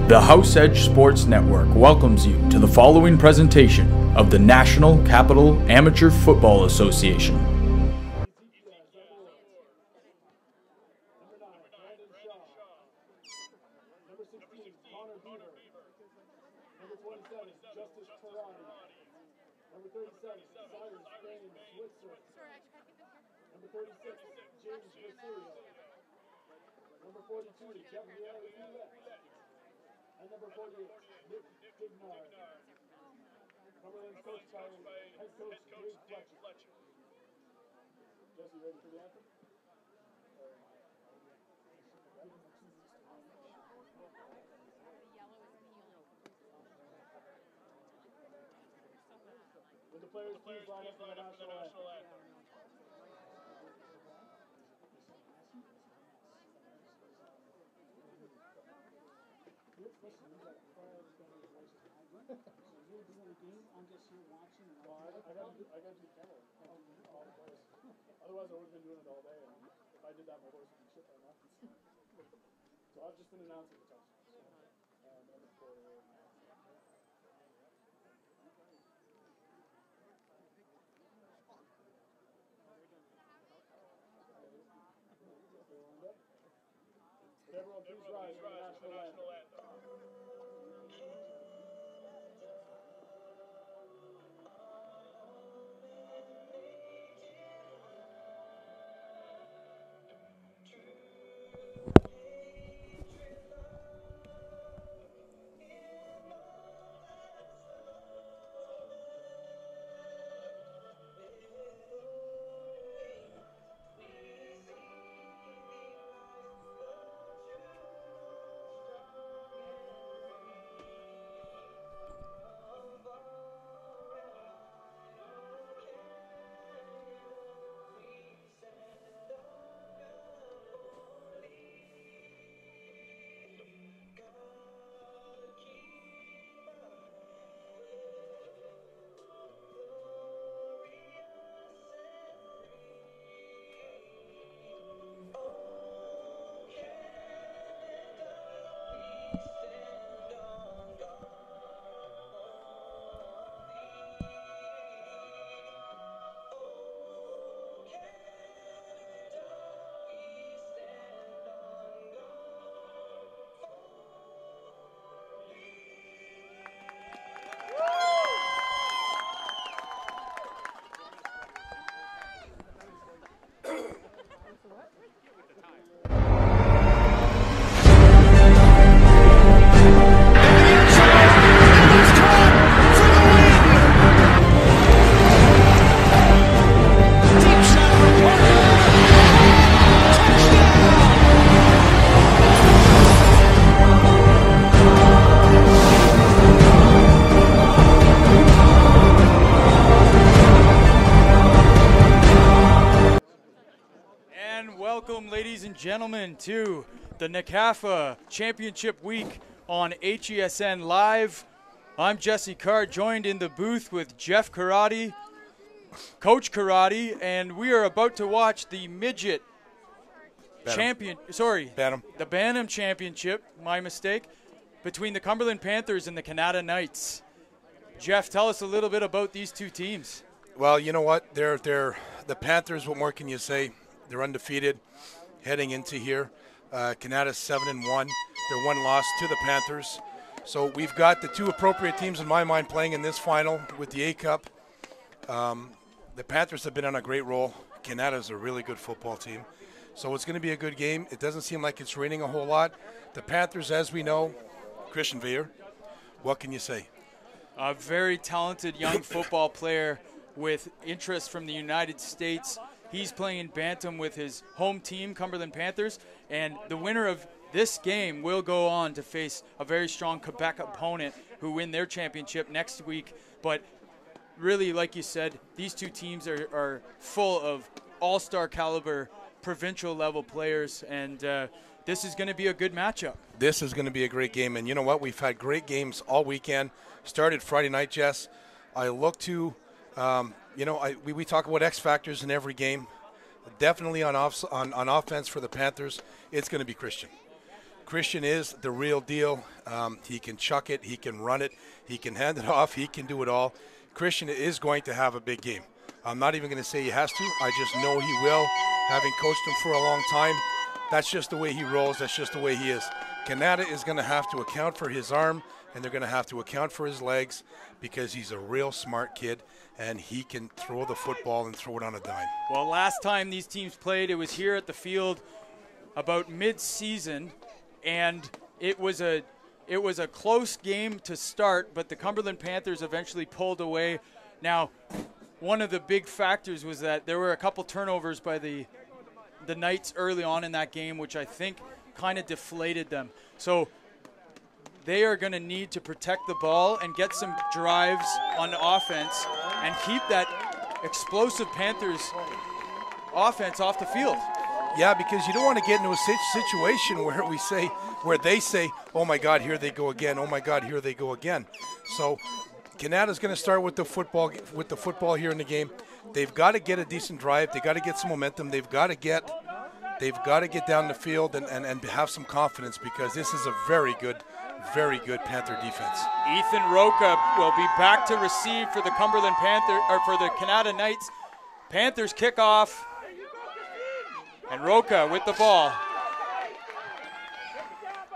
The House Edge Sports Network welcomes you to the following presentation of the National Capital Amateur Football Association. Cumberland's coached by head coach Dave Fletcher. Jesse, ready for the anthem? Would the players please line up for the national anthem? I'm just here watching. Well, I got to do camera all the players. Otherwise, I would have been doing it all day, and if I did that, my voice would be shit by now. So I've just been announcing the touchdowns. Everyone, please rise for the national anthem. Ladies and gentlemen, to the NCAFA Championship Week on HESN Live. I'm Jesse Carr, joined in the booth with Jeff Karate, Coach Karate, and we are about to watch the midget Bantam the Bantam Championship, my mistake, between the Cumberland Panthers and the Kanata Knights. Jeff, tell us a little bit about these two teams. Well, you know what? They're the Panthers. What more can you say? They're undefeated heading into here. Kanata's 7-1. They're one loss to the Panthers. So we've got the two appropriate teams in my mind playing in this final with the A-Cup. The Panthers have been on a great roll. Kanata's a really good football team. So it's going to be a good game. It doesn't seem like it's raining a whole lot. The Panthers, as we know, Christian Veer, what can you say? A very talented young football player with interest from the United States. He's playing in Bantam with his home team, Cumberland Panthers, and the winner of this game will go on to face a very strong Quebec opponent who win their championship next week. But really, like you said, these two teams are full of all-star caliber provincial level players, and this is going to be a good matchup. This is going to be a great game, and you know what? We've had great games all weekend. Started Friday night, Jess. I look to, we talk about X factors in every game. Definitely on offense for the Panthers, it's going to be Christian. Christian is the real deal. He can chuck it, he can run it, he can hand it off, he can do it all. Christian is going to have a big game. I'm not even going to say he has to. I just know he will, having coached him for a long time. That's just the way he rolls. That's just the way he is. Kanata is going to have to account for his arm, and they're going to have to account for his legs because he's a real smart kid, and he can throw the football and throw it on a dime. Well, last time these teams played, it was here at the field about mid-season, and it was a close game to start, but the Cumberland Panthers eventually pulled away. Now, one of the big factors was that there were a couple turnovers by the Knights early on in that game, which I think kind of deflated them. So they are going to need to protect the ball and get some drives on offense and keep that explosive Panthers offense off the field. Yeah, because you don't want to get into a situation where they say, oh my God, here they go again. Oh my God, here they go again. So Kanata's going to start with the football here in the game. They've got to get a decent drive. They've got to get some momentum. They've got to get down the field and have some confidence, because this is a very good Panther defense. Ethan Roca will be back to receive for the Cumberland Panthers, or for the Kanata Knights. Panthers kickoff, and Roca with the ball.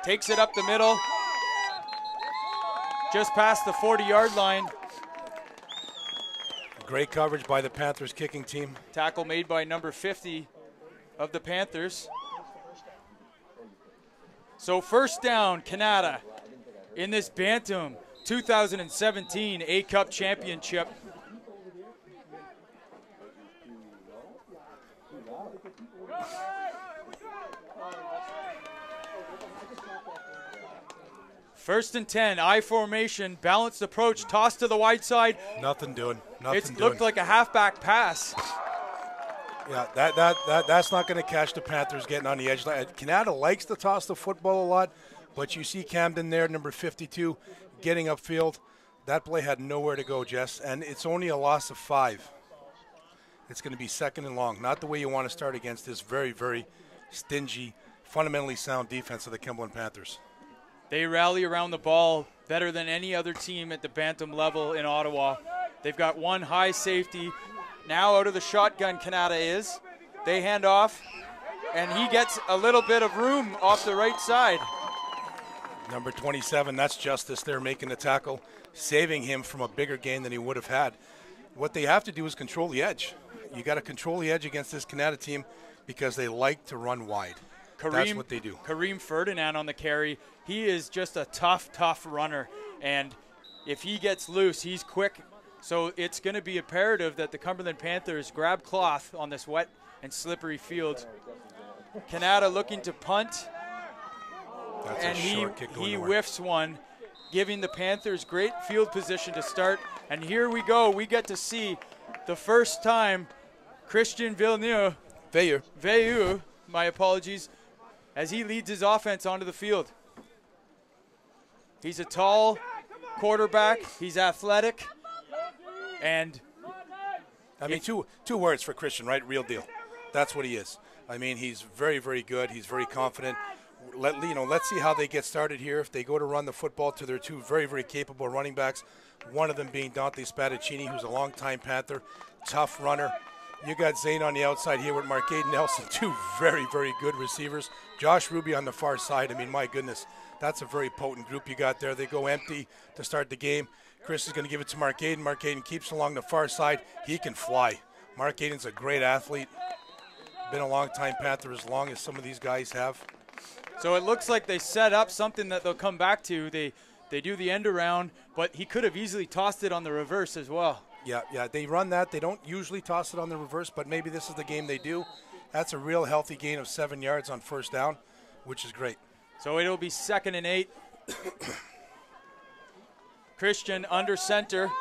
Takes it up the middle, just past the 40-yard line. Great coverage by the Panthers kicking team. Tackle made by number 50 of the Panthers. So first down, Kanata in this Bantam 2017 A-Cup Championship. First and 10, I formation, balanced approach, toss to the wide side. Nothing doing. It looked like a halfback pass. Yeah, that's not going to catch the Panthers getting on the edge. Kanata likes to toss the football a lot, but you see Camden there, number 52, getting upfield. That play had nowhere to go, Jess, and it's only a loss of 5. It's going to be second and long. Not the way you want to start against this very, very stingy, fundamentally sound defense of the Cumberland Panthers. They rally around the ball better than any other team at the Bantam level in Ottawa. They've got one high safety. Now out of the shotgun, Kanata is. They hand off, and he gets a little bit of room off the right side. Number 27, that's Justice there making the tackle, saving him from a bigger gain than he would have had. What they have to do is control the edge. You got to control the edge against this Kanata team because they like to run wide. That's what they do. Kareem Ferdinand on the carry. He is just a tough runner, and if he gets loose, he's quick. So it's going to be imperative that the Cumberland Panthers grab cloth on this wet and slippery field. Kanata looking to punt, and he whiffs one, giving the Panthers great field position to start. And here we go. We get to see the first time Christian Veilleux, my apologies, as he leads his offense onto the field. He's a tall quarterback. He's athletic. And I mean, two words for Christian, right? Real deal. That's what he is. I mean, he's very, very good. He's very confident. Let's see how they get started here. If they go to run the football to their two very, very capable running backs, one of them being Dante Spadaccini, who's a longtime Panther, tough runner. You got Zane on the outside here with Marcade Nelson, two very, very good receivers. Josh Ruby on the far side. I mean, my goodness, that's a very potent group you got there. They go empty to start the game. Chris is going to give it to Marcaden. Marcaden keeps along the far side. He can fly. Marcaden's a great athlete. Been a long-time Panther as long as some of these guys have. So it looks like they set up something that they'll come back to. They do the end around, but he could have easily tossed it on the reverse as well. Yeah, they run that. They don't usually toss it on the reverse, but maybe this is the game they do. That's a real healthy gain of 7 yards on first down, which is great. So it'll be 2nd and 8. Christian under center.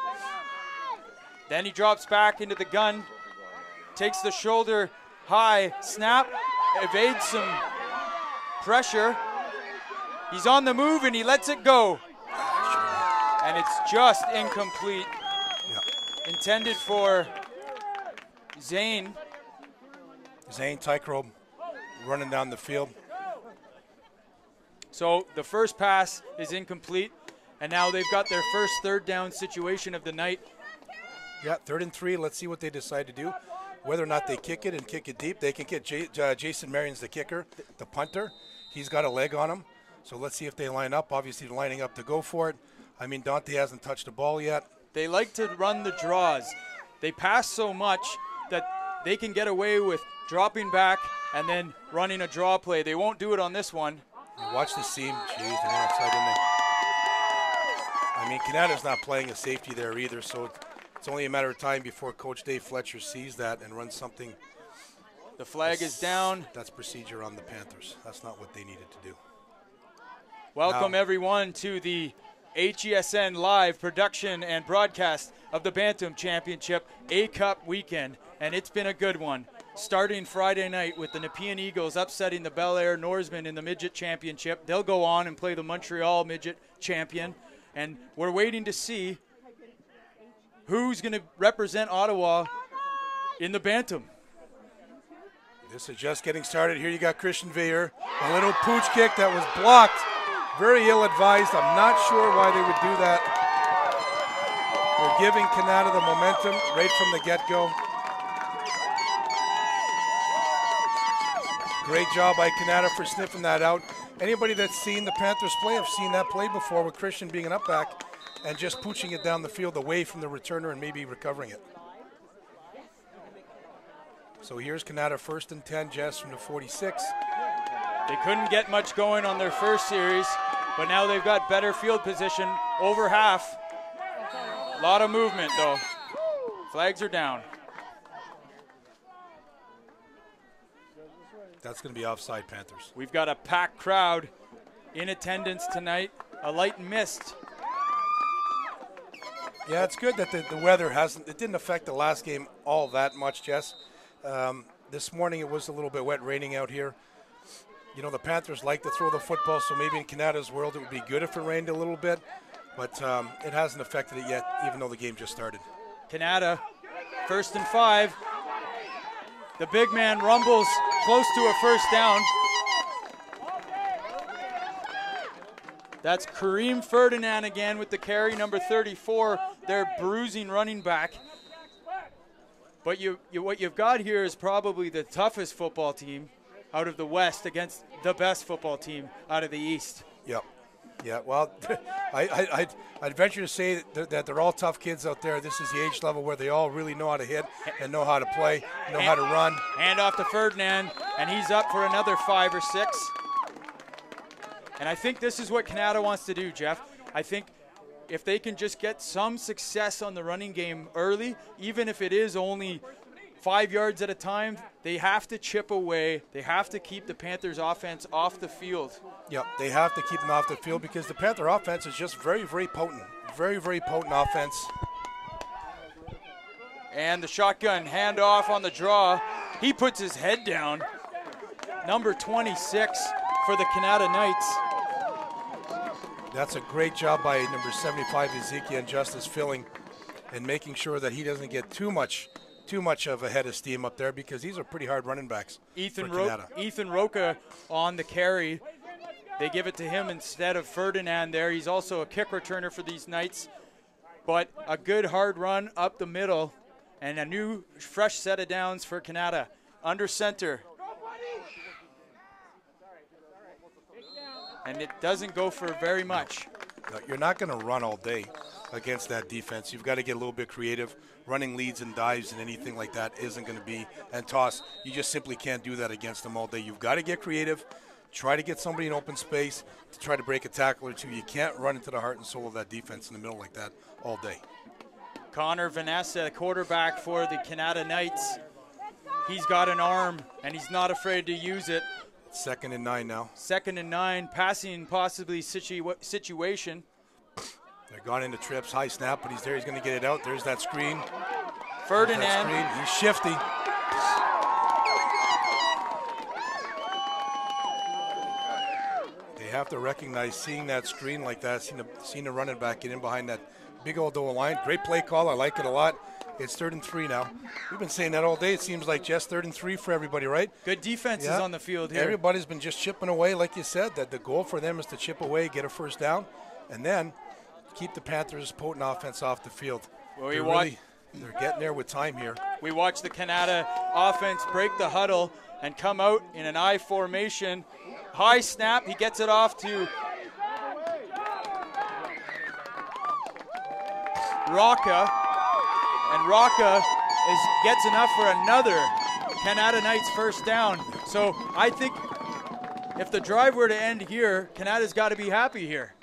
Then he drops back into the gun, takes the shoulder high snap, evades some pressure. He's on the move and he lets it go. And it's just incomplete. Yeah. Intended for Zane. Zane Tycrobe running down the field. So the first pass is incomplete, and now they've got their first third down situation of the night. Yeah, 3rd and 3. Let's see what they decide to do. Whether or not they kick it and kick it deep. They can get Jason Marion's the kicker, the punter. He's got a leg on him. So let's see if they line up. Obviously, they're lining up to go for it. I mean, Dante hasn't touched the ball yet. They like to run the draws. They pass so much that they can get away with dropping back and then running a draw play. They won't do it on this one. Watch the seam. Jeez, they went outside, didn't they? I mean, Kanata's not playing a safety there either, so it's only a matter of time before Coach Dave Fletcher sees that and runs something. The flag is down. That's procedure on the Panthers. That's not what they needed to do. Welcome, everyone, to the HESN live production and broadcast of the Bantam Championship A-Cup weekend, and it's been a good one. Starting Friday night with the Nepean Eagles upsetting the Bel Air Norsemen in the Midget Championship. They'll go on and play the Montreal Midget Champion, and we're waiting to see who's going to represent Ottawa in the Bantam. This is just getting started. Here you got Christian Veer. A little pooch kick that was blocked. Very ill-advised. I'm not sure why they would do that. They're giving Kanata the momentum right from the get-go. Great job by Kanata for sniffing that out. Anybody that's seen the Panthers play have seen that play before with Christian being an up back and just pooching it down the field away from the returner and maybe recovering it. So here's Kanata 1st and 10, Jess, from the 46. They couldn't get much going on their first series, but now they've got better field position, over half. A lot of movement, though. Flags are down. That's going to be offside, Panthers. We've got a packed crowd in attendance tonight. A light mist. Yeah, it's good that the weather it didn't affect the last game all that much, Jess. This morning it was a little bit wet, raining out here. You know, the Panthers like to throw the football, so maybe in Kanata's world it would be good if it rained a little bit, but it hasn't affected it yet, even though the game just started. Kanata, 1st and 5. The big man rumbles close to a first down. That's Kareem Ferdinand again with the carry, number 34, their bruising running back. But what you've got here is probably the toughest football team out of the West against the best football team out of the East. Yep. Yeah, well, I'd venture to say that they're all tough kids out there. This is the age level where they all really know how to hit and know how to play, know how to run. Hand off to Ferdinand, and he's up for another 5 or 6. And I think this is what Kanata wants to do, Jeff. I think if they can just get some success on the running game early, even if it is only 5 yards at a time, they have to chip away. They have to keep the Panthers offense off the field. Yep, they have to keep them off the field because the Panther offense is just very, very potent. Very, very potent offense. And the shotgun handoff on the draw. He puts his head down. Number 26 for the Kanata Knights. That's a great job by number 75, Ezekiel and Justice Filling, and making sure that he doesn't get too much of a head of steam up there because these are pretty hard running backs. Ethan Roca on the carry. They give it to him instead of Ferdinand there. He's also a kick returner for these Knights. But a good hard run up the middle and a new fresh set of downs for Kanata. Under center. And it doesn't go for very much. No, you're not going to run all day against that defense. You've got to get a little bit creative. Running leads and dives and anything like that isn't going to be, and toss, you just simply can't do that against them all day. You've got to get creative. Try to get somebody in open space to try to break a tackle or two. You can't run into the heart and soul of that defense in the middle like that all day. Connor Vanessa, quarterback for the Kanata Knights. He's got an arm, and he's not afraid to use it. 2nd and 9 now. 2nd and 9, passing possibly situation. They're gone into trips, high snap, but he's there. He's going to get it out. There's that screen. Ferdinand. He's shifty. have to recognize seeing that screen like that, seeing the running back get in behind that big old O line. Great play call. I like it a lot. It's 3rd and 3 now. We've been saying that all day. It seems like just 3rd and 3 for everybody, right? Good defenses on the field here. Everybody's been just chipping away, like you said. That the goal for them is to chip away, get a first down, and then keep the Panthers' potent offense off the field. Well, they're getting there with time here. We watched the Kanata offense break the huddle and come out in an I formation. High snap. He gets it off to Rocca. And Rocca gets enough for another Kanata Knights first down. So I think if the drive were to end here, Kanata's got to be happy here.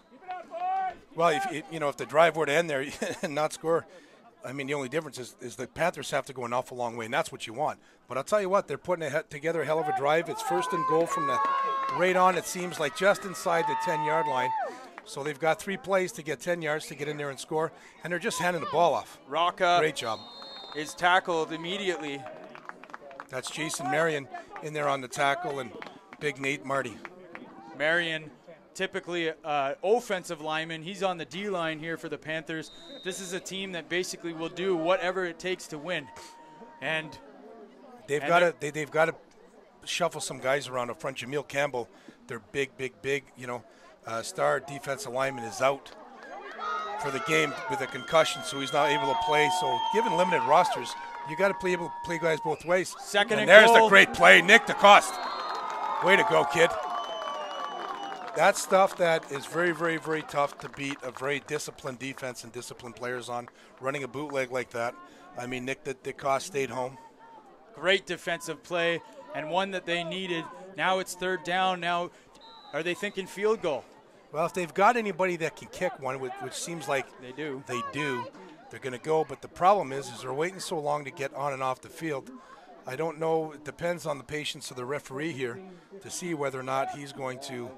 Well, if the drive were to end there and not score, I mean, the only difference is the Panthers have to go an awful long way, and that's what you want. But I'll tell you what, they're putting together a hell of a drive. It's 1st and goal from the right on, it seems like, just inside the 10-yard line. So they've got 3 plays to get 10 yards to get in there and score, and they're just handing the ball off. Rocca great job. Is tackled immediately. That's Jason Marion in there on the tackle, and big Nate Marty. Marion, typically offensive lineman. He's on the D-line here for the Panthers. This is a team that basically will do whatever it takes to win. And they've got to shuffle some guys around up front. Jameel Campbell, their big, star defensive lineman, is out for the game with a concussion, so he's not able to play. So given limited rosters, you got to be able to play guys both ways. Second and there's goal. The great play, Nick DeCoste. Way to go, kid. That's stuff that is very, very, very tough to beat a very disciplined defense and disciplined players on. Running a bootleg like that. I mean, Nick DeCoste stayed home. Great defensive play, and one that they needed. Now it's 3rd down. Now, are they thinking field goal? Well, if they've got anybody that can kick one, which seems like they do, they're going to go. But the problem is they're waiting so long to get on and off the field. I don't know. It depends on the patience of the referee here to see whether or not he's going to,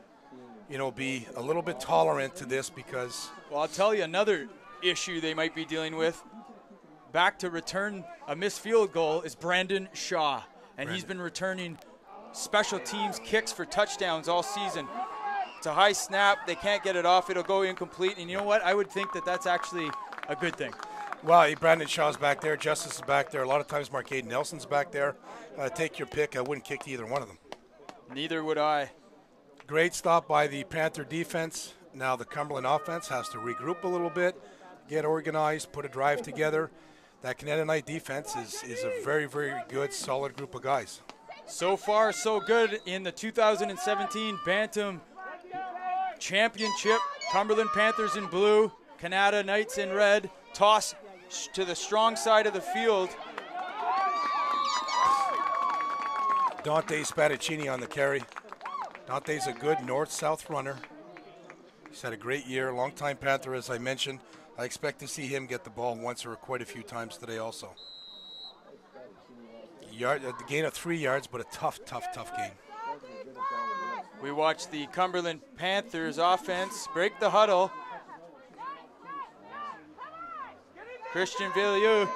be a little bit tolerant to this because. Well, I'll tell you another issue they might be dealing with. Back to return a missed field goal is Brandon Shaw, and he's been returning special teams kicks for touchdowns all season. It's a high snap. They can't get it off. It'll go incomplete. And you know what? I would think that that's actually a good thing. Well, Brandon Shaw's back there. Justice is back there. A lot of times Marcade Nelson's back there. Take your pick. I wouldn't kick either one of them. Neither would I. Great stop by the Panther defense. Now the Cumberland offense has to regroup a little bit, get organized, put a drive together. That Kanata Knight defense is a very, very good, solid group of guys. So far, so good in the 2017 Bantam Championship. Cumberland Panthers in blue, Kanata Knights in red. Toss to the strong side of the field. Dante Spadaccini on the carry. Dante's a good north-south runner. He's had a great year, long-time Panther, as I mentioned. I expect to see him get the ball once or quite a few times today also. The gain of 3 yards, but a tough gain. We watched the Cumberland Panthers offense break the huddle. Christian Veilleux.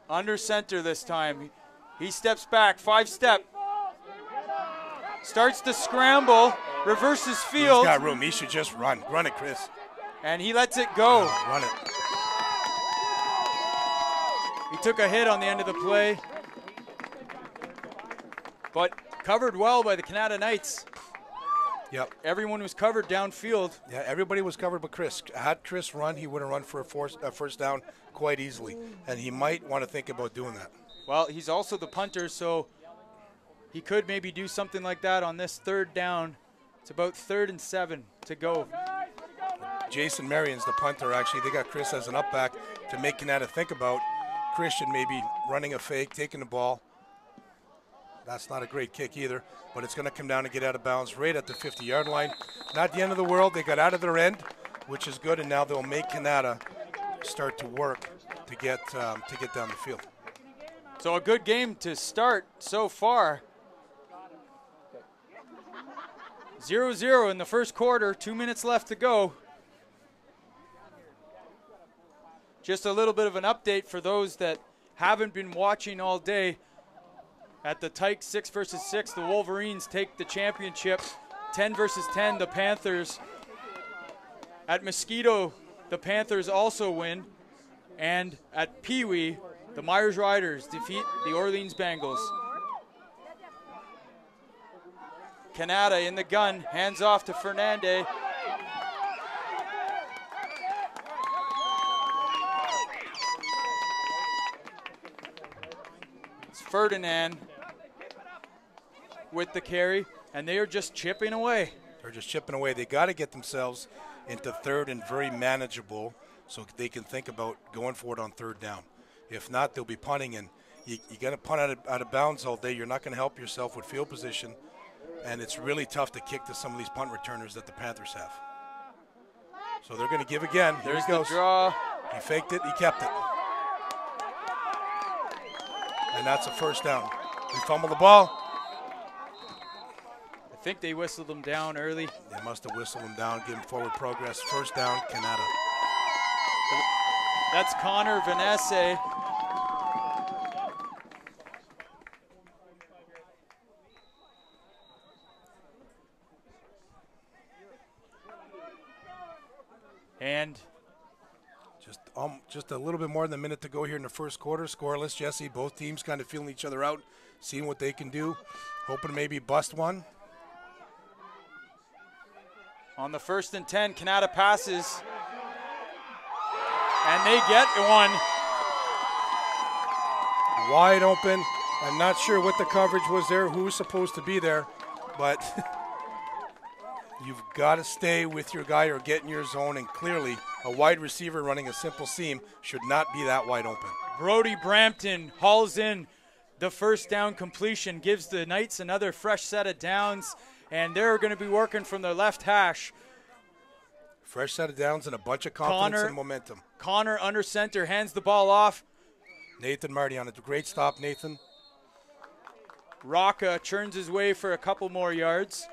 Under center this time. He steps back, 5-step. Starts to scramble, reverses field. He's got room. He should just run. Run it, Chris. And he lets it go. Run it. He took a hit on the end of the play, but covered well by the Kanata Knights. Yep. Everyone was covered downfield. Yeah, everybody was covered but Chris. Had Chris run, he would have run for a first down quite easily, and he might want to think about doing that. Well, he's also the punter, so he could maybe do something like that on this 3rd down. It's about 3rd and 7 to go. Jason Marion's the punter, actually. They got Chris as an up back to make Kanata think about Christian maybe running a fake, taking the ball. That's not a great kick either, but it's going to come down and get out of bounds right at the 50-yard line. Not the end of the world. They got out of their end, which is good, and now they'll make Kanata start to work to get down the field. So a good game to start so far. 0-0 in the first quarter, 2 minutes left to go. Just a little bit of an update for those that haven't been watching all day. At the Tyke 6 versus 6, the Wolverines take the championship. 10 versus 10, the Panthers. At Mosquito, the Panthers also win. And at Pee Wee, the Myers Riders defeat the Orleans Bengals. Kanata in the gun, hands off to Fernande. It's Ferdinand with the carry, and they are just chipping away. They're just chipping away. They got to get themselves into third and very manageable so they can think about going for it on third down. If not, they'll be punting, and you got to punt out of bounds all day. You're not going to help yourself with field position, and it's really tough to kick to some of these punt returners that the Panthers have. So they're going to give again. There's the draw. He faked it. He kept it. And that's a first down. They fumble the ball. I think they whistled them down early. They must have whistled them down, give them forward progress. First down, Kanata. That's Connor Vanesse. And just a little bit more than a minute to go here in the first quarter. Scoreless, Jesse. Both teams kind of feeling each other out, seeing what they can do, hoping to maybe bust one. On the 1st and 10, Kanata passes. And they get one. Wide open. I'm not sure what the coverage was there, who was supposed to be there, but you've got to stay with your guy or get in your zone, and clearly a wide receiver running a simple seam should not be that wide open. Brody Brampton hauls in the first down completion, gives the Knights another fresh set of downs, and they're going to be working from their left hash. Fresh set of downs and a bunch of confidence and momentum. Connor under center, hands the ball off. Nathan Marty on it. Great stop, Nathan. Rocca churns his way for a couple more yards.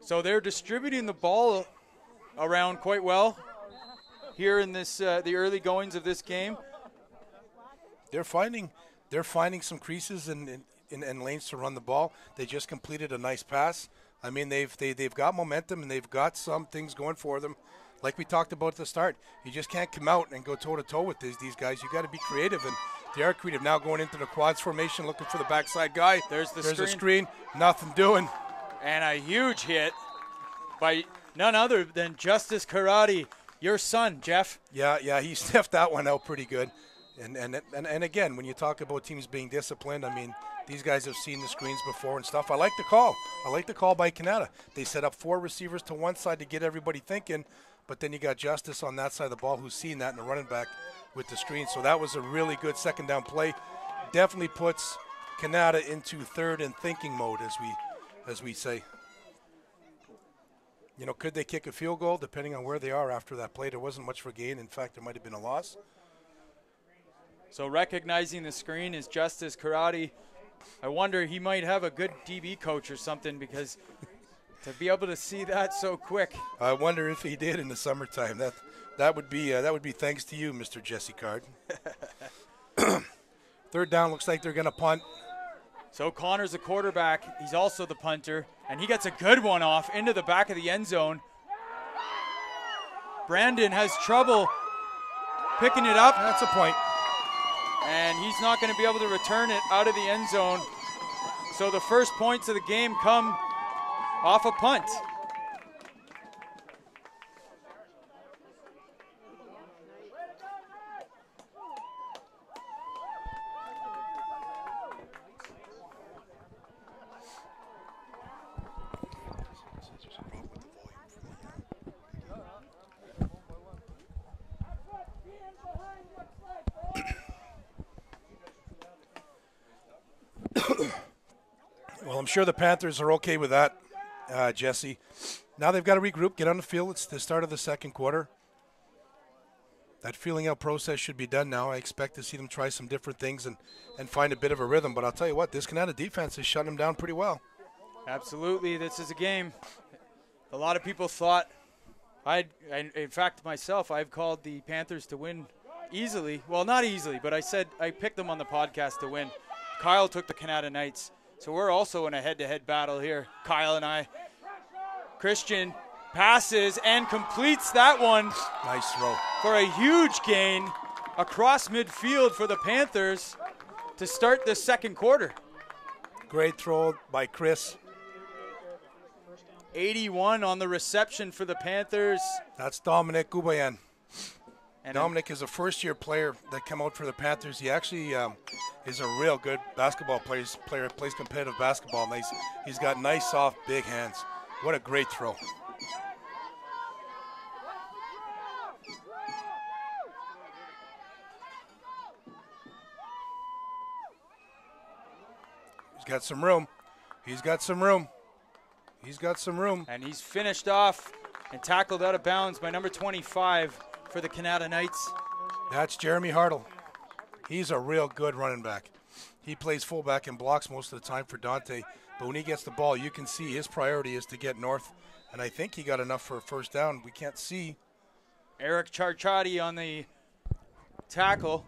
So they're distributing the ball around quite well here in this the early goings of this game. They're finding some creases and lanes to run the ball. They just completed a nice pass. I mean, they've got momentum and they've got some things going for them. Like we talked about at the start, you just can't come out and go toe-to-toe with these guys. You got to be creative, and they are creative. Now going into the quads formation, looking for the backside guy. There's the screen. Nothing doing. And a huge hit by none other than Justice Karate, your son, Jeff. Yeah, he sniffed that one out pretty good. And again, when you talk about teams being disciplined, I mean, these guys have seen the screens before and stuff. I like the call. I like the call by Kanata. They set up 4 receivers to one side to get everybody thinking, but then you got Justice on that side of the ball who's seen that, and the running back with the screen. So that was a really good second down play. Definitely puts Kanata into third and thinking mode, as we say. You know, could they kick a field goal? Depending on where they are after that play, there wasn't much for gain. In fact, there might have been a loss. So recognizing the screen is Justice Karate. I wonder, he might have a good DB coach or something, because to be able to see that so quick. I wonder if he did in the summertime. That would be thanks to you, Mr. Jesse Card. Third down, looks like they're going to punt. So Connor's the quarterback. He's also the punter, and he gets a good one off into the back of the end zone. Brandon has trouble picking it up. That's a point. And he's not going to be able to return it out of the end zone. So the first points of the game come off a punt. Well, I'm sure the Panthers are okay with that, Jesse. Now they've got to regroup, get on the field. It's the start of the second quarter. That feeling out process should be done now. I expect to see them try some different things and find a bit of a rhythm. But I'll tell you what, this Kanata defense is shutting them down pretty well. Absolutely. This is a game. A lot of people thought, in fact, myself, I've called the Panthers to win easily. Well, not easily, but I picked them on the podcast to win. Kyle took the Kanata Knights. So we're also in a head-to-head battle here, Kyle and I. Christian passes and completes that one. Nice throw. For a huge gain across midfield for the Panthers to start the second quarter. Great throw by Chris. 81 on the reception for the Panthers. That's Dominic Gubayan. And Dominic is a first-year player that came out for the Panthers. He actually is a real good basketball player, plays competitive basketball. And he's got nice, soft, big hands. What a great throw. He's got some room. He's got some room. He's got some room. And he's finished off and tackled out of bounds by number 25 for the Kanata Knights. That's Jeremy Hartle. He's a real good running back. He plays fullback and blocks most of the time for Dante. But when he gets the ball, you can see his priority is to get north. And I think he got enough for a first down. We can't see. Eric Charchati on the tackle.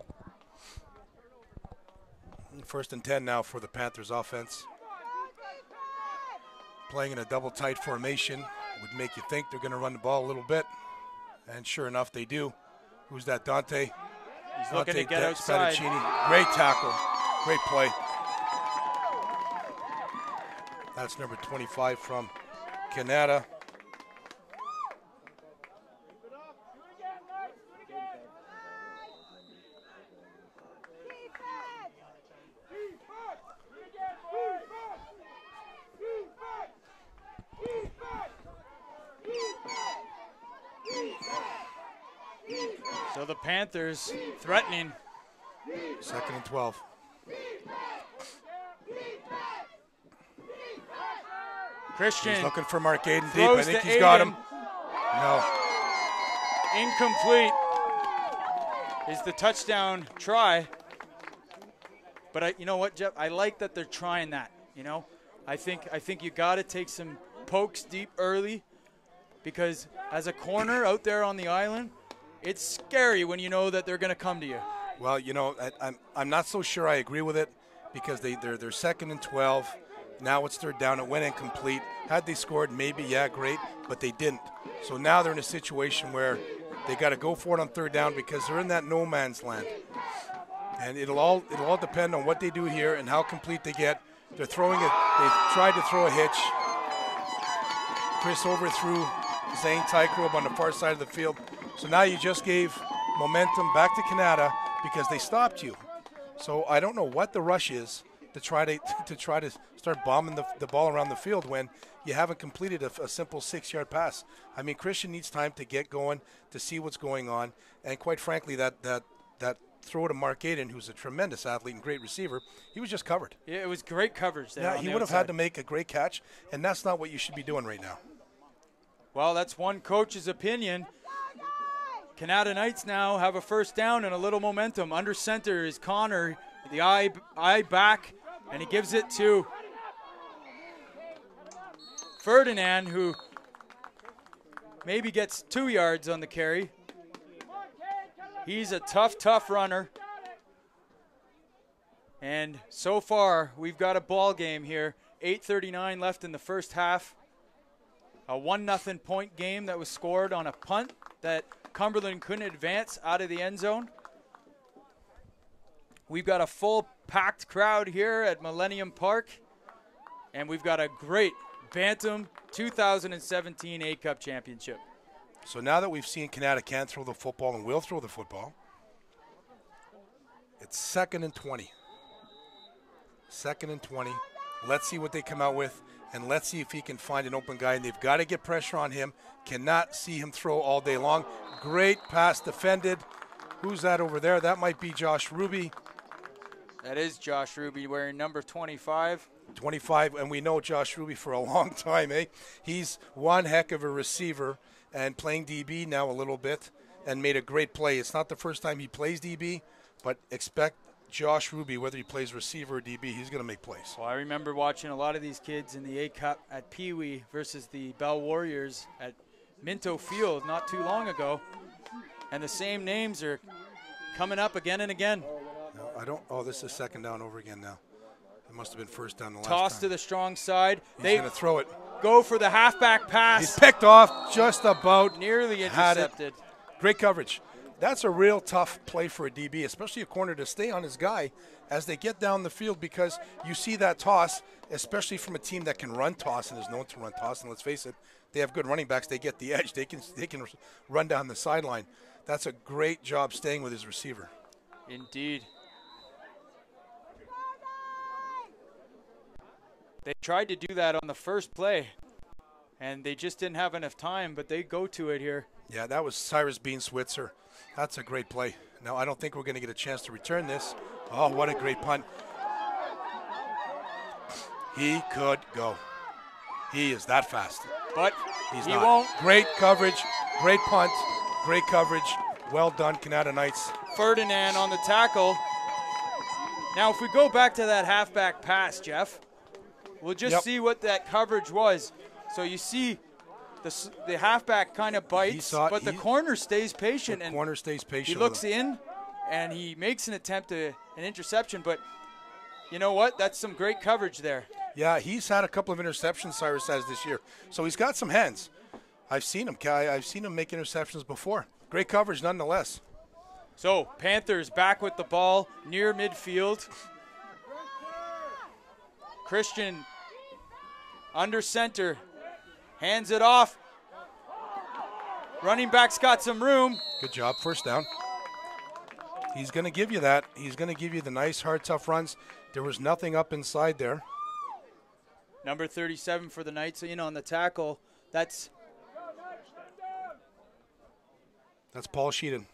First and 10 now for the Panthers offense. Playing in a double tight formation would make you think they're going to run the ball a little bit. And sure enough, they do. Who's that, Dante? He's looking to get outside. Spadaccini. Great tackle. Great play. That's number 25 from Kanata. So the Panthers threatening. Second and 12. Christian. He's looking for Mark Aiden deep. I think he's got him. No. Incomplete is the touchdown try. But you know what, Jeff? I like that they're trying that. You know, I think you got to take some pokes deep early, because as a corner out there on the island, it's scary when you know that they're going to come to you. Well, you know, I'm not so sure I agree with it, because they're second and 12. Now it's third down. It went incomplete. Had they scored, maybe, yeah, great, but they didn't. So now they're in a situation where they got to go for it on third down, because they're in that no man's land. And it'll all depend on what they do here and how complete they get. They're throwing it. They've tried to throw a hitch. Chris overthrew Zane Tykrop on the far side of the field. So now you just gave momentum back to Kanata because they stopped you. So I don't know what the rush is to try to start bombing the ball around the field when you haven't completed a simple 6-yard pass. I mean, Christian needs time to get going, to see what's going on, and quite frankly, that throw to Mark Aiden, who's a tremendous athlete and great receiver, he was just covered. Yeah, it was great coverage there. Yeah, he would have had to make a great catch, and that's not what you should be doing right now. Well, that's one coach's opinion. Kanata Knights now have a first down and a little momentum. Under center is Connor, the eye back, and he gives it to Ferdinand, who maybe gets 2 yards on the carry. He's a tough runner. And so far, we've got a ball game here. 8:39 left in the first half. A 1-0 point game that was scored on a punt that Cumberland couldn't advance out of the end zone. We've got a full packed crowd here at Millennium Park. And we've got a great Bantam 2017 A-Cup Championship. So now that we've seen Kanata can throw the football and will throw the football, it's 2nd and 20. 2nd and 20. Let's see what they come out with, and let's see if he can find an open guy. And they've got to get pressure on him. Cannot see him throw all day long. Great pass defended. Who's that over there? That might be Josh Ruby. That is Josh Ruby wearing number 25. 25, and we know Josh Ruby for a long time, eh? He's one heck of a receiver and playing DB now a little bit and made a great play. It's not the first time he plays DB, but expect Josh Ruby, whether he plays receiver or DB, he's going to make plays. Well, I remember watching a lot of these kids in the A-Cup at Pee Wee versus the Bell Warriors at Minto Field not too long ago. And the same names are coming up again and again. No, I don't. Oh, this is second down over again now. It must have been first down the last Toss time. to the strong side. He's going to throw it. Go for the halfback pass. He's picked off just about. Nearly intercepted. Great coverage. That's a real tough play for a DB, especially a corner, to stay on his guy as they get down the field, because you see that toss, especially from a team that can run toss and is known to run toss. And let's face it, they have good running backs. They get the edge. They can run down the sideline. That's a great job staying with his receiver. Indeed. They tried to do that on the first play, and they just didn't have enough time, but they go to it here. Yeah, that was Cyrus Bean Switzer. That's a great play. Now, I don't think we're going to get a chance to return this. Oh, what a great punt. He could go. He is that fast. But He's he not. won't. Great coverage, great punt, great coverage. Well done, Kanata Knights. Ferdinand on the tackle. Now, if we go back to that halfback pass, Jeff, we'll just see what that coverage was. So you see the halfback kind of bites, but the corner stays patient. The corner stays patient. He looks in, and he makes an attempt at an interception, but you know what? That's some great coverage there. Yeah, he's had a couple of interceptions, Cyrus has, this year. So he's got some hands. I've seen him make interceptions before. Great coverage nonetheless. So Panthers back with the ball near midfield. Christian under center, hands it off. Running back's got some room. Good job, first down. He's going to give you that. He's going to give you the nice, hard, tough runs. There was nothing up inside there. Number 37 for the Knights in on the tackle. That's Paul Sheehan.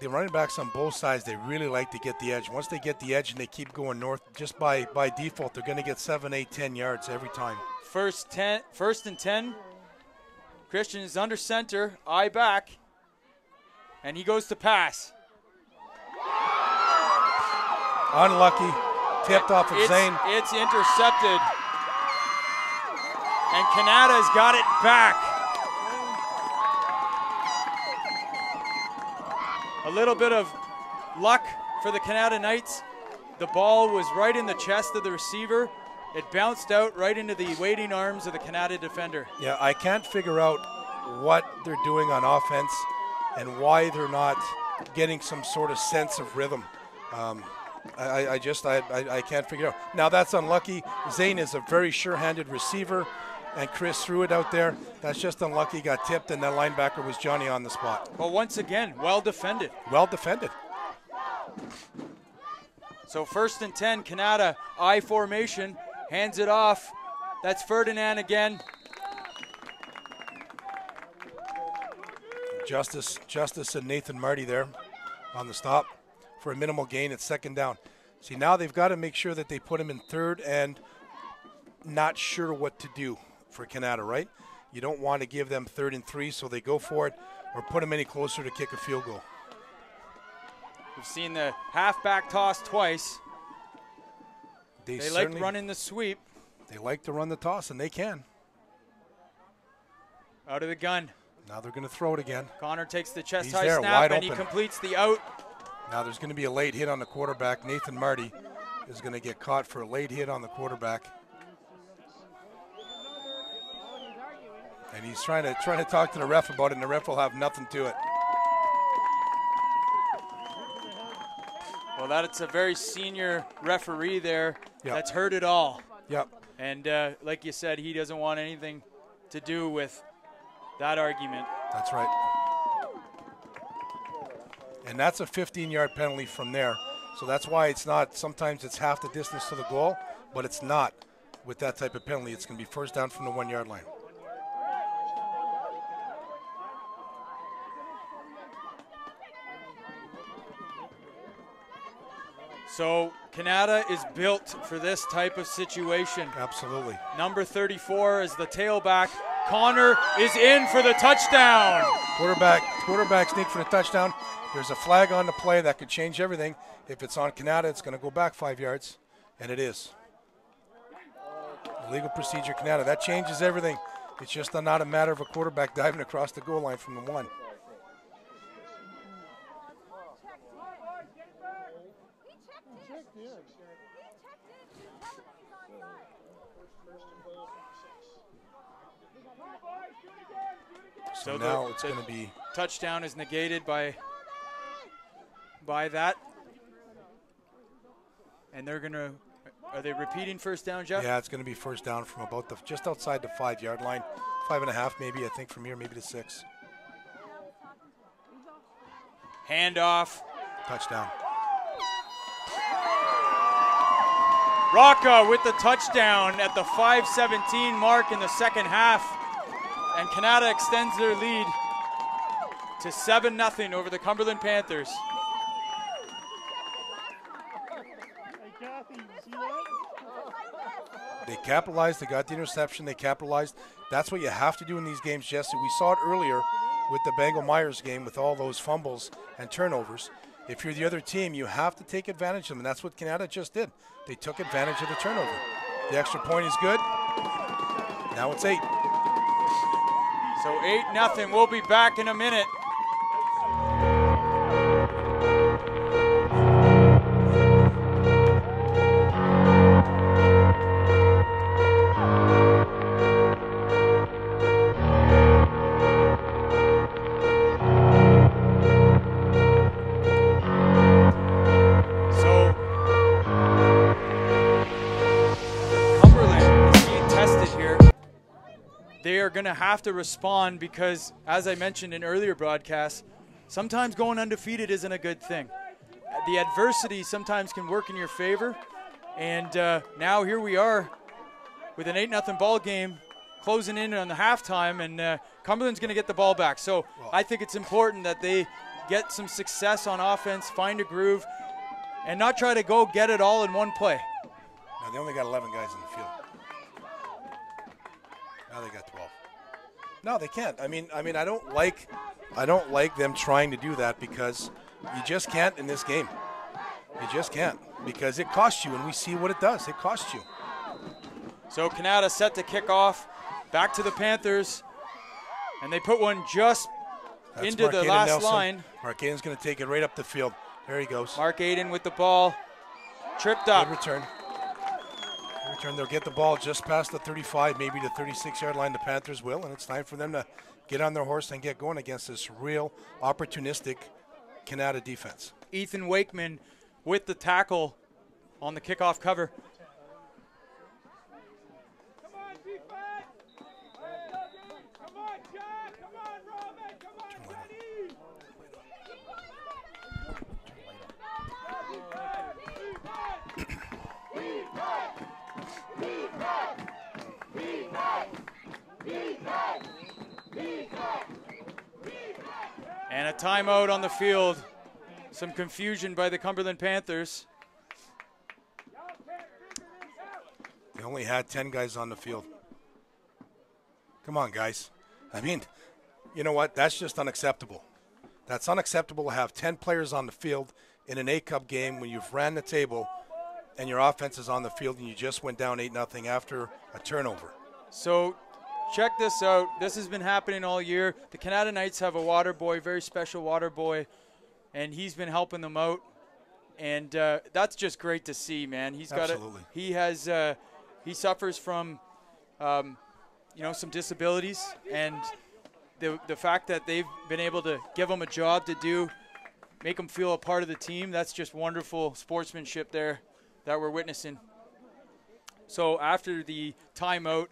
The running backs on both sides, they really like to get the edge. Once they get the edge and they keep going north, just by default, they're going to get 7, 8, 10 yards every time. First and 10. Christian is under center, eye back, and he goes to pass. Unlucky. Tipped off of Zane. It's intercepted. And Kanata's got it back. A little bit of luck for the Kanata Knights. The ball was right in the chest of the receiver. It bounced out right into the waiting arms of the Kanata defender. Yeah, I can't figure out what they're doing on offense and why they're not getting some sort of sense of rhythm. I can't figure it out. Now, that's unlucky. Zane is a very sure-handed receiver, and Chris threw it out there. That's just unlucky. Got tipped, and that linebacker was Johnny on the spot. But once again, well defended. Well defended. So first and 10, Kanata, I formation, hands it off. That's Ferdinand again. Justice and Nathan Marty there on the stop for a minimal gain at second down. See, now they've got to make sure that they put him in third and not sure what to do for Kanata, right? You don't want to give them 3rd and 3, so they go for it or put him any closer to kick a field goal. We've seen the halfback toss twice. They like running the sweep. They like to run the toss, and they can. Out of the gun. Now they're going to throw it again. Connor takes the chest-high there, snap, wide and he open. completes the out. Now there's going to be a late hit on the quarterback. Nathan Marty is going to get caught for a late hit on the quarterback. And he's trying to talk to the ref about it, and the ref will have nothing to it. Well, that's a very senior referee there. Yep. That's heard it all. Yep. And like you said, he doesn't want anything to do with that argument. That's right. And that's a 15-yard penalty from there. So that's why it's not, sometimes it's half the distance to the goal, but it's not with that type of penalty. It's going to be first down from the 1-yard line. So Kanata is built for this type of situation. Absolutely. Number 34 is the tailback. Connor is in for the touchdown. Quarterback sneak for the touchdown. There's a flag on the play that could change everything. If it's on Kanata, it's going to go back 5 yards, and it is. Illegal procedure, Kanata. That changes everything. It's just not a matter of a quarterback diving across the goal line from the 1. So now it's going to be touchdown is negated by that, and they're going to. Are they repeating first down, Jeff? Yeah, it's going to be first down from about just outside the 5-yard line, 5.5 maybe. I think from here maybe to 6. Handoff. Touchdown. Rocca with the touchdown at the 5:17 mark in the second half. And Kanata extends their lead to 7-0 over the Cumberland Panthers. They capitalized. They got the interception. They capitalized. That's what you have to do in these games, Jesse. We saw it earlier with the Bengal-Myers game with all those fumbles and turnovers. If you're the other team, you have to take advantage of them, and that's what Kanata just did. They took advantage of the turnover. The extra point is good. Now it's 8. So 8-0. We'll be back in a minute. They are going to have to respond because, as I mentioned in earlier broadcasts, sometimes going undefeated isn't a good thing. The adversity sometimes can work in your favor, and now here we are with an 8-0 ball game closing in on the halftime, and Cumberland's going to get the ball back. So I think it's important that they get some success on offense, find a groove, and not try to go get it all in one play. Now they only got 11 guys in the field. Now they got 12. No, they can't. I mean, I don't like them trying to do that because you just can't in this game. You just can't because it costs you, and we see what it does. It costs you. So Kanata set to kick off, back to the Panthers, and they put one just into the last line. Mark Aiden's going to take it right up the field. There he goes. Mark Aiden with the ball, tripped up. Good return. They'll get the ball just past the 35, maybe the 36-yard line. The Panthers will, and it's time for them to get on their horse and get going against this real opportunistic Kanata defense. Ethan Wakeman with the tackle on the kickoff cover. Come on, defense! Come on, Jack! Come on, Roman! Come on, Kenny! And a timeout on the field. Some confusion by the Cumberland Panthers. They only had 10 guys on the field. Come on, guys. I mean, you know what? That's just unacceptable. That's unacceptable to have 10 players on the field in an A-Cup game when you've ran the table and your offense is on the field and you just went down 8-0 after a turnover. So check this out. This has been happening all year. The Kanata Knights have a water boy, very special water boy, and he's been helping them out. And that's just great to see, man. He's got Absolutely. He has. He suffers from, some disabilities, and the fact that they've been able to give him a job to do, make him feel a part of the team. That's just wonderful sportsmanship there that we're witnessing. So after the timeout,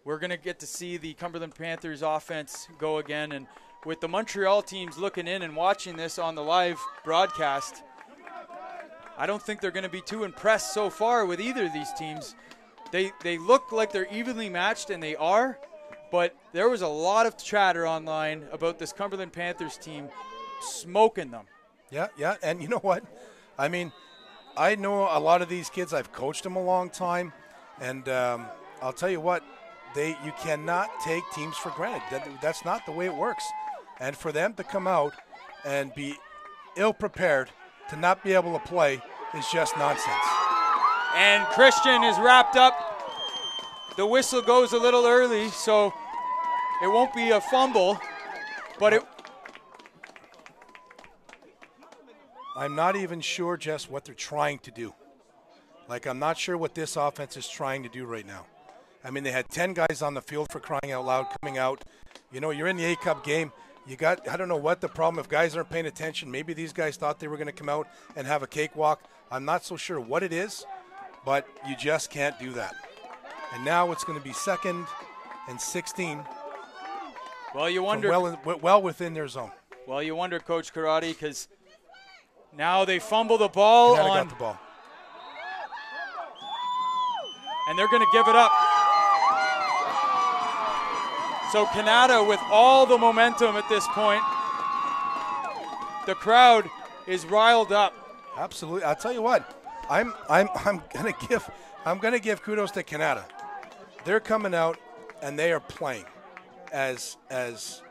we're going to get to see the Cumberland Panthers offense go again. And with the Montreal teams looking in and watching this on the live broadcast, I don't think they're going to be too impressed so far with either of these teams. They look like they're evenly matched, and they are, but there was a lot of chatter online about this Cumberland Panthers team smoking them. Yeah, and you know what? I mean, I know a lot of these kids. I've coached them a long time, and I'll tell you what, you cannot take teams for granted. That's not the way it works. And for them to come out and be ill-prepared to not be able to play is just nonsense. And Christian is wrapped up The whistle goes a little early, so it won't be a fumble, but I'm not even sure just what they're trying to do. Like, I'm not sure what this offense is trying to do right now. I mean, they had 10 guys on the field, for crying out loud, coming out. You know, you're in the A-Cup game. You got, I don't know what the problem, if guys aren't paying attention. Maybe these guys thought they were going to come out and have a cakewalk. I'm not so sure what it is, but you just can't do that. And now it's going to be 2nd and 16. Well, you wonder. Well within their zone. Well, you wonder, Coach Karate, because now they fumble the ball Kanata on. got the ball. And they're going to give it up. So Kanata with all the momentum at this point. The crowd is riled up. Absolutely. I'll tell you what. I'm gonna give kudos to Kanata. They're coming out and they are playing as the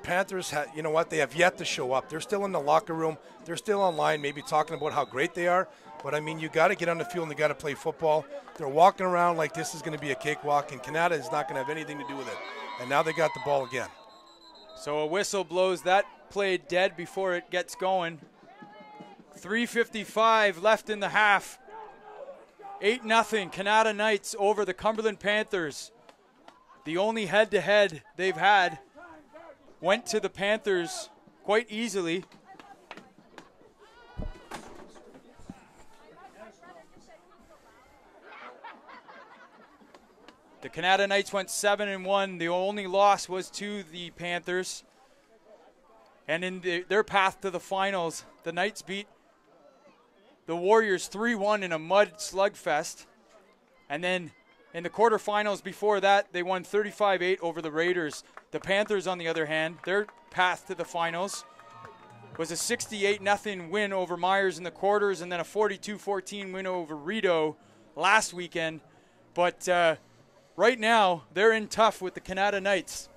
Panthers you know what, they have yet to show up. They're still in the locker room. They're still online, maybe talking about how great they are. But I mean, you got to get on the field and you got to play football. They're walking around like this is going to be a cakewalk, and Kanata is not going to have anything to do with it. And now they got the ball again. So a whistle blows that play dead before it gets going. 3:55 left in the half. 8-0 Kanata Knights over the Cumberland Panthers. The only head-to-head they've had went to the Panthers quite easily. The Kanata Knights went 7-1. The only loss was to the Panthers. And in their path to the finals, the Knights beat the Warriors 3-1 in a mud slugfest. And then in the quarterfinals before that, they won 35-8 over the Raiders. The Panthers, on the other hand, their path to the finals was a 68-0 win over Myers in the quarters, and then a 42-14 win over Rideau last weekend. But right now, they're in tough with the Kanata Knights.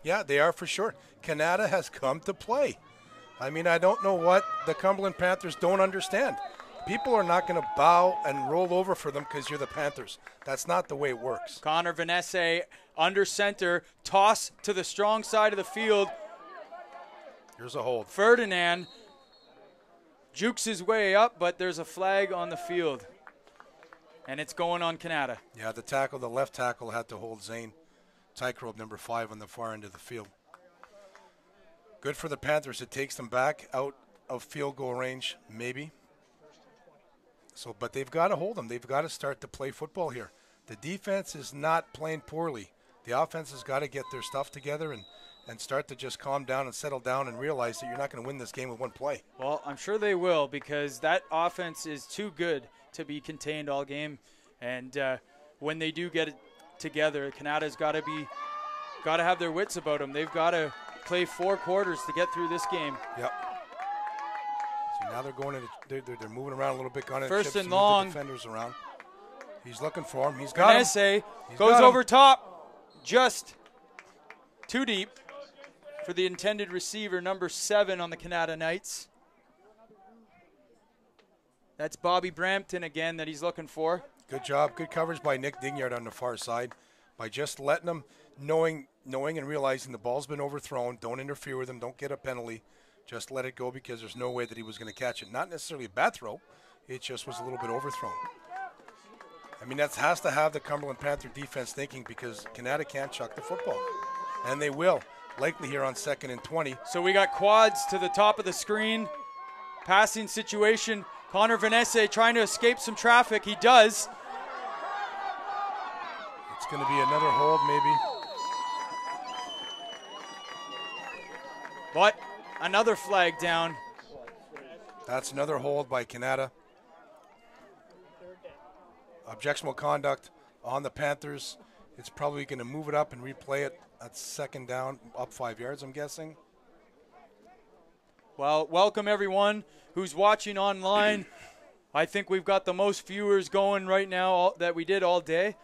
Yeah, they are for sure. Kanata has come to play. I mean, I don't know what the Cumberland Panthers don't understand. People are not going to bow and roll over for them because you're the Panthers. That's not the way it works. Connor Vanesse under center, toss to the strong side of the field. Here's a hold. Ferdinand jukes his way up, but there's a flag on the field. And it's going on Kanata. Yeah, the left tackle had to hold Zane Tykerobe, number 5, on the far end of the field. Good for the Panthers. It takes them back out of field goal range, maybe. So, but they've got to hold them. They've got to start to play football here. The defense is not playing poorly. The offense has got to get their stuff together and start to just calm down and settle down and realize that you're not going to win this game with one play. Well, I'm sure they will, because that offense is too good to be contained all game. And when they do get it together, Kanata's got to have their wits about them. They've got to play 4 quarters to get through this game. Yep. So now they're going into they're moving around a little bit. Going First and long. Defenders around. He's looking for him. He's got him. Goes over top, just too deep for the intended receiver, number 7 on the Kanata Knights. That's Bobby Brampton again that he's looking for. Good job. Good coverage by Nick Dignard on the far side. By just letting him, knowing and realizing the ball's been overthrown, don't interfere with him, don't get a penalty. Just let it go, because there's no way that he was going to catch it. Not necessarily a bad throw. It just was a little bit overthrown. I mean, that has to have the Cumberland Panther defense thinking, because Kanata can't chuck the football. And they will, likely here on 2nd and 20. So we got quads to the top of the screen. Passing situation. Connor Vanesse trying to escape some traffic. He does. It's going to be another hold, maybe. But another flag down. That's another hold by Kanata. Objectionable conduct on the Panthers. It's probably going to move it up and replay it. That's 2nd down, up 5 yards, I'm guessing. Well, welcome everyone who's watching online. I think we've got the most viewers going right now that we did all day.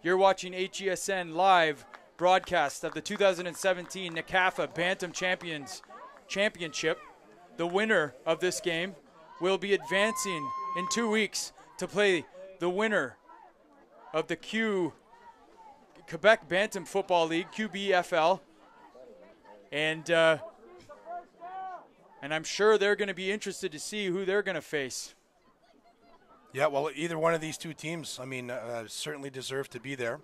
You're watching HESN live broadcast of the 2017 NCAFA Bantam Championship. The winner of this game will be advancing in 2 weeks to play the winner of the Quebec Bantam Football League, QBFL. And I'm sure they're going to be interested to see who they're going to face. Yeah, well, either one of these two teams, I mean, certainly deserve to be there.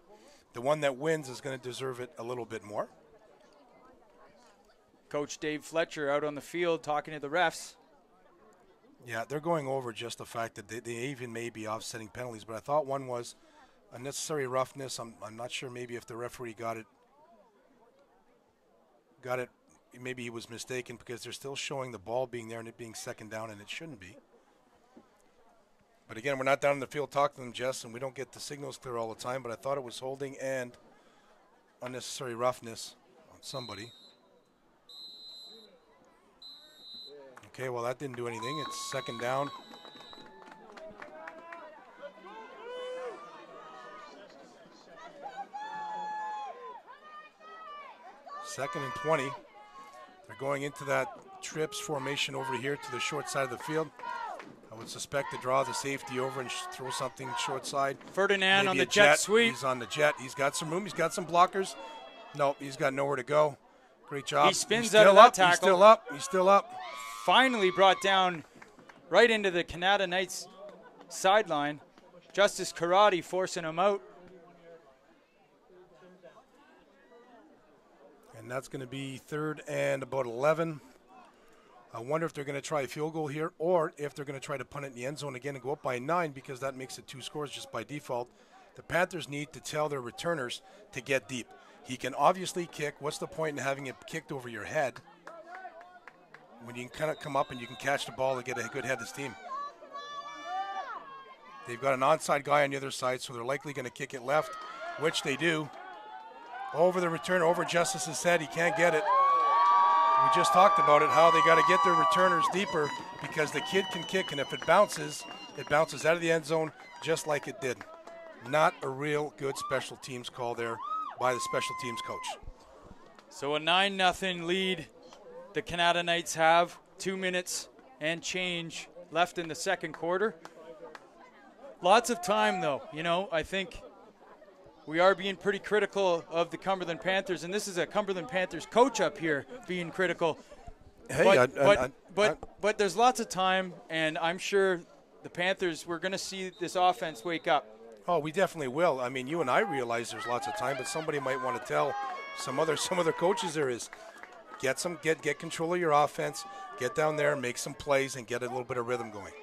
The one that wins is going to deserve it a little bit more. Coach Dave Fletcher out on the field talking to the refs. Yeah, they're going over just the fact that they even may be offsetting penalties, but I thought one was unnecessary roughness. I'm not sure maybe if the referee got it. Maybe he was mistaken because they're still showing the ball being there and it being second down, and it shouldn't be. But again, we're not down in the field talking to them, Jess, and we don't get the signals clear all the time, but I thought it was holding and unnecessary roughness on somebody. Okay, well, that didn't do anything. It's second down. Second and 20. They're going into that trips formation over here to the short side of the field. I would suspect to draw the safety over and throw something short side. Ferdinand Maybe on the jet sweep. He's on the jet. He's got some room. He's got some blockers. No, he's got nowhere to go. Great job. He spins out of that tackle. He's still up. He's still up. Finally brought down right into the Kanata Knights sideline. Justice Karate forcing him out. And that's going to be third and about 11. I wonder if they're going to try a field goal here or if they're going to try to punt it in the end zone again and go up by 9 because that makes it 2 scores just by default. The Panthers need to tell their returners to get deep. He can obviously kick. What's the point in having it kicked over your head when you can kind of come up and you can catch the ball and get a good head this team? They've got an onside guy on the other side, so they're likely going to kick it left, which they do. Over the return, over Justice's head. He can't get it. We just talked about it, how they got to get their returners deeper because the kid can kick, and if it bounces out of the end zone just like it did. Not a real good special teams call there by the special teams coach. So a 9-0 lead the Kanata Knights have. 2 minutes and change left in the second quarter. Lots of time, though. You know, I think we are being pretty critical of the Cumberland Panthers, and this is a Cumberland Panthers coach up here being critical. Hey, but there's lots of time, and I'm sure the Panthers, we're going to see this offense wake up. Oh, we definitely will. I mean, you and I realize there's lots of time, but somebody might want to tell some other coaches there is. Get control of your offense, get down there, make some plays, and get a little bit of rhythm going.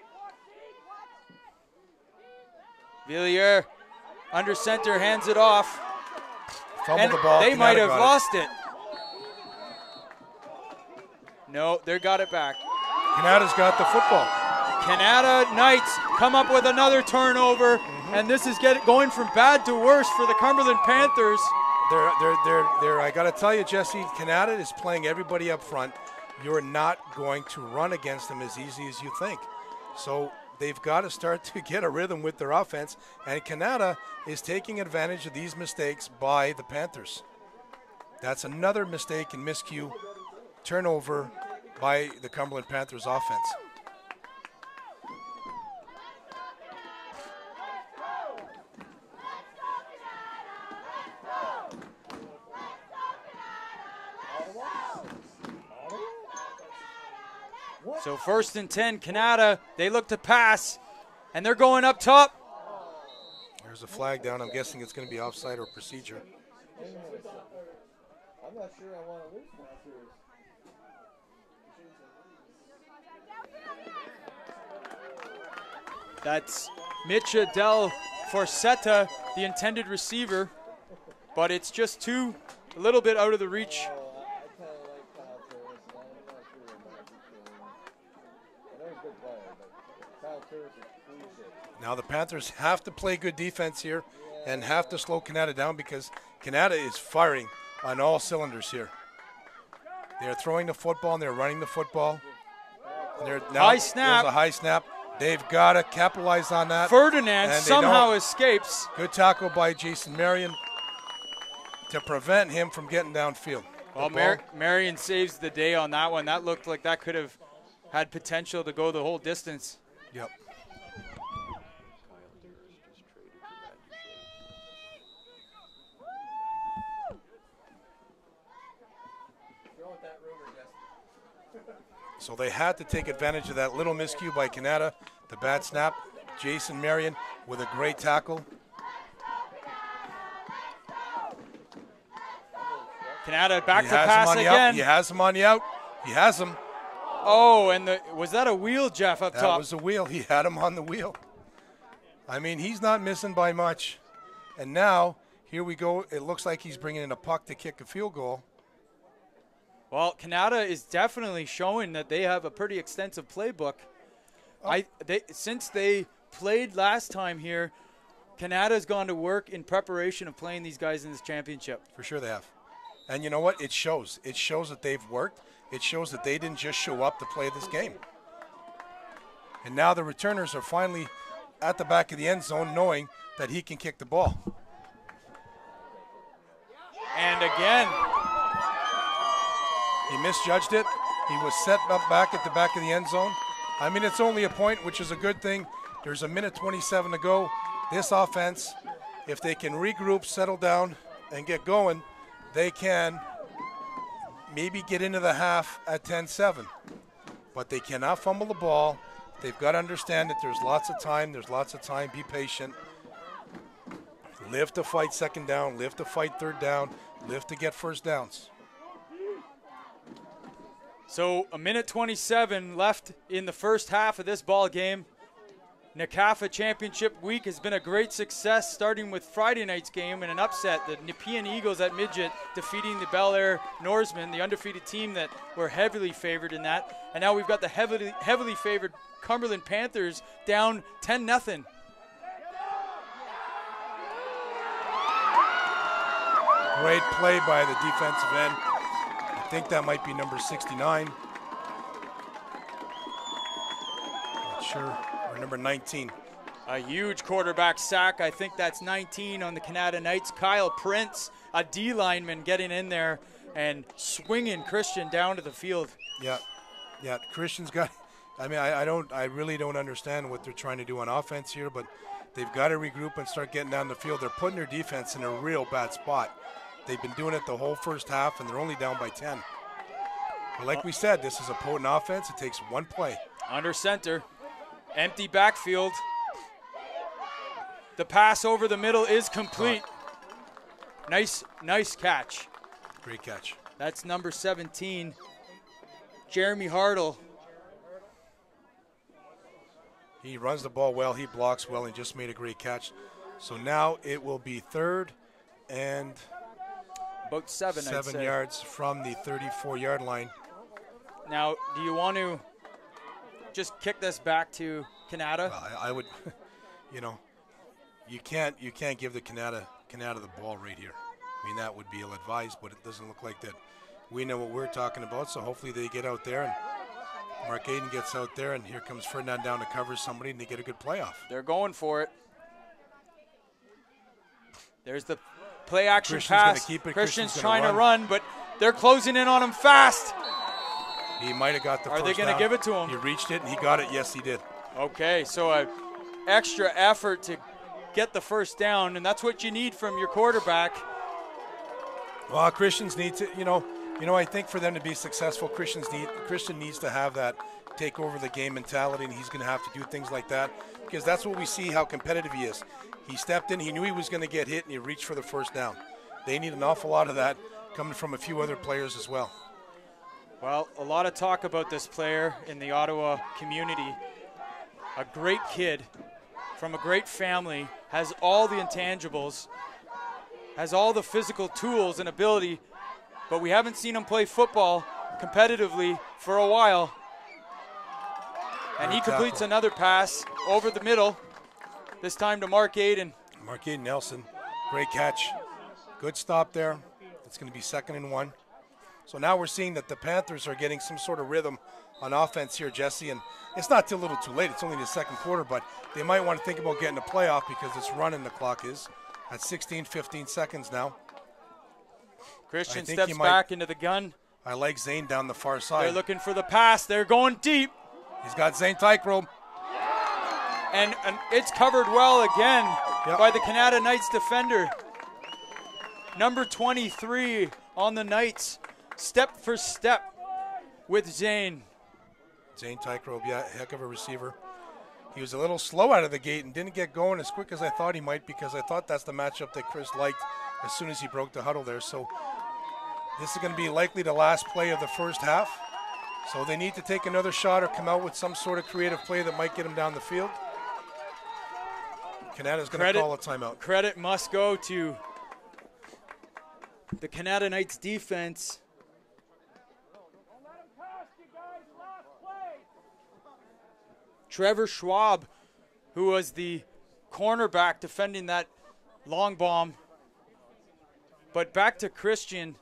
Villiers under center, hands it off. Fumble the ball. They might have lost it. No, they got it back. Kanata's got the football. Kanata Knights come up with another turnover, and this is going from bad to worse for the Cumberland Panthers. I got to tell you, Jesse, Kanata is playing everybody up front. You're not going to run against them as easy as you think. So they've got to start to get a rhythm with their offense, and Kanata is taking advantage of these mistakes by the Panthers. That's another mistake and miscue, turnover by the Cumberland Panthers offense. So 1st and 10, Kanata, they look to pass, and they're going up top. There's a flag down. I'm guessing it's going to be offside or procedure. I'm not sure I want to lose now. That's Mitcha Del Forsetta, the intended receiver, but it's just a little bit out of the reach. Now the Panthers have to play good defense here and have to slow Kanata down because Kanata is firing on all cylinders here. They're throwing the football and they're running the football. High snap. There's a high snap. They've got to capitalize on that. Ferdinand somehow escapes. Good tackle by Jason Marion to prevent him from getting downfield. Well, Marion saves the day on that one. That looked like that could have had potential to go the whole distance. Yep. So they had to take advantage of that little miscue by Kanata. The bad snap. Jason Marion with a great tackle. Kanata back to pass again. He has him on the out. He has him. Oh, and was that a wheel, Jeff, up top? That was a wheel. He had him on the wheel. I mean, he's not missing by much. And now, here we go. It looks like he's bringing in a puck to kick a field goal. Well, Kanata is definitely showing that they have a pretty extensive playbook. Since they played last time here, Kanata's gone to work in preparation of playing these guys in this championship. For sure they have. And you know what? It shows. It shows that they've worked. It shows that they didn't just show up to play this game. And now the returners are finally at the back of the end zone knowing that he can kick the ball. And again, he misjudged it. He was set up back at the back of the end zone. I mean, it's only a point, which is a good thing. There's a minute 27 to go. This offense, if they can regroup, settle down, and get going, they can maybe get into the half at 10-7. But they cannot fumble the ball. They've got to understand that there's lots of time. There's lots of time. Be patient. Live to fight second down. Live to fight third down. Live to get first downs. So a minute 27 left in the first half of this ball game. NCAFA Championship Week has been a great success, starting with Friday night's game and an upset. The Nepean Eagles at midget defeating the Bel Air Norsemen, the undefeated team that were heavily favored in that. And now we've got the heavily favored Cumberland Panthers down 10-0. Great play by the defensive end. I think that might be number 69. Not sure. Or number 19. A huge quarterback sack. I think that's 19 on the Kanata Knights. Kyle Prince, a D lineman, getting in there and swinging Christian down to the field. Yeah. Christian's got. I mean, I really don't understand what they're trying to do on offense here, but they've got to regroup and start getting down the field. They're putting their defense in a real bad spot. They've been doing it the whole first half, and they're only down by 10. But like we said, this is a potent offense. It takes one play. Under center. Empty backfield. The pass over the middle is complete. Nice catch. Great catch. That's number 17, Jeremy Hartle. He runs the ball well. He blocks well and just made a great catch. So now it will be third and about 7 yards from the 34-yard line. Now, do you want to just kick this back to Kanata? I would, you can't give the Kanata the ball right here. I mean, that would be ill-advised, but it doesn't look like that. We know what we're talking about, so hopefully they get out there and Mark Aiden gets out there, and here comes Ferdinand down to cover somebody, and they get a good playoff. They're going for it. There's the play action pass. Christian's trying to run, but they're closing in on him fast. He might have got the first down. Are they going to give it to him? He reached it, and he got it. Yes, he did. Okay, so an extra effort to get the first down, and that's what you need from your quarterback. Well, Christians need to, I think for them to be successful, Christian needs to have that take over the game mentality, and he's going to have to do things like that because that's what we see how competitive he is. He stepped in, he knew he was going to get hit, and he reached for the first down. They need an awful lot of that coming from a few other players as well. Well, a lot of talk about this player in the Ottawa community. A great kid from a great family, has all the intangibles, has all the physical tools and ability, but we haven't seen him play football competitively for a while. And he completes another pass over the middle, this time to Mark Aiden. Mark Aiden Nelson, great catch. Good stop there. It's going to be 2nd and 1. So now we're seeing that the Panthers are getting some sort of rhythm on offense here, Jesse, and it's not too little too late. It's only the second quarter, but they might want to think about getting a playoff because it's running the clock is at 15 seconds now. Christian steps back into the gun. I like Zane down the far side. They're looking for the pass. They're going deep. He's got Zane Tykrome. And it's covered well again by the Kanata Knights defender. Number 23 on the Knights, step for step with Zane. Zane Tykrove, yeah, heck of a receiver. He was a little slow out of the gate and didn't get going as quick as I thought he might, because I thought that's the matchup that Chris liked as soon as he broke the huddle there. So this is going to be likely the last play of the first half. So they need to take another shot or come out with some sort of creative play that might get them down the field. Kanata's going to call a timeout. Credit must go to the Kanata Knights defense. Trevor Schwab, who was the cornerback defending that long bomb. But back to Christian,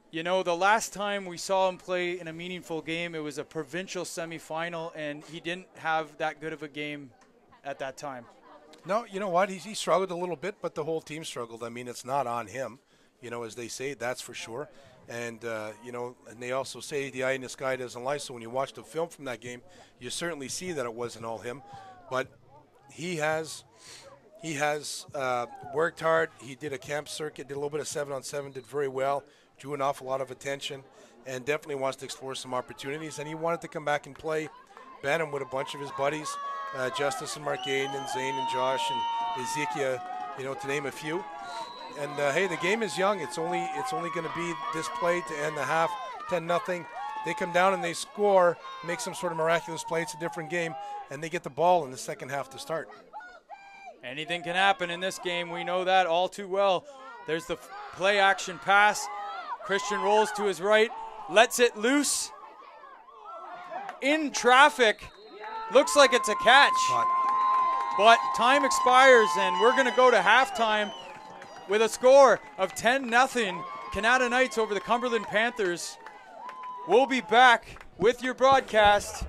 you know, the last time we saw him play in a meaningful game, it was a provincial semifinal, and he didn't have that good of a game at that time. No, you know what? He struggled a little bit, but the whole team struggled. I mean, it's not on him, you know, as they say, that's for sure. And, you know, and they also say the eye in the sky doesn't lie. So when you watch the film from that game, you certainly see that it wasn't all him. But he has worked hard. He did a camp circuit, did a little bit of 7-on-7, did very well, drew an awful lot of attention, and definitely wants to explore some opportunities. And he wanted to come back and play Bantam with a bunch of his buddies, Justice and Mark Aiden and Zane and Josh and Ezekiel, you know, to name a few. And hey, the game is young. It's only going to be this play to end the half, 10-0. They come down and they score, make some sort of miraculous play. It's a different game, and they get the ball in the second half to start. Anything can happen in this game. We know that all too well. There's the play action pass. Christian rolls to his right, lets it loose. In traffic. Looks like it's a catch. But time expires, and we're going to go to halftime with a score of 10-0, Kanata Knights over the Cumberland Panthers. We'll be back with your broadcast.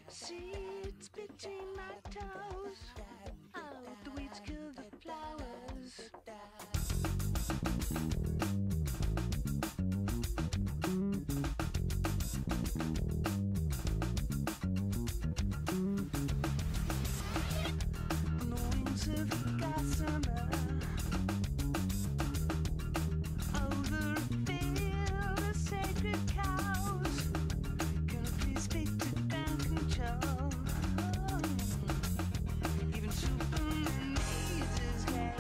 seeds between my toes. Oh, the weeds kill the flowers. On the wings of gossamer, over a field of sacred cows. Gonna please speak to ground control. Even Superman needs his game.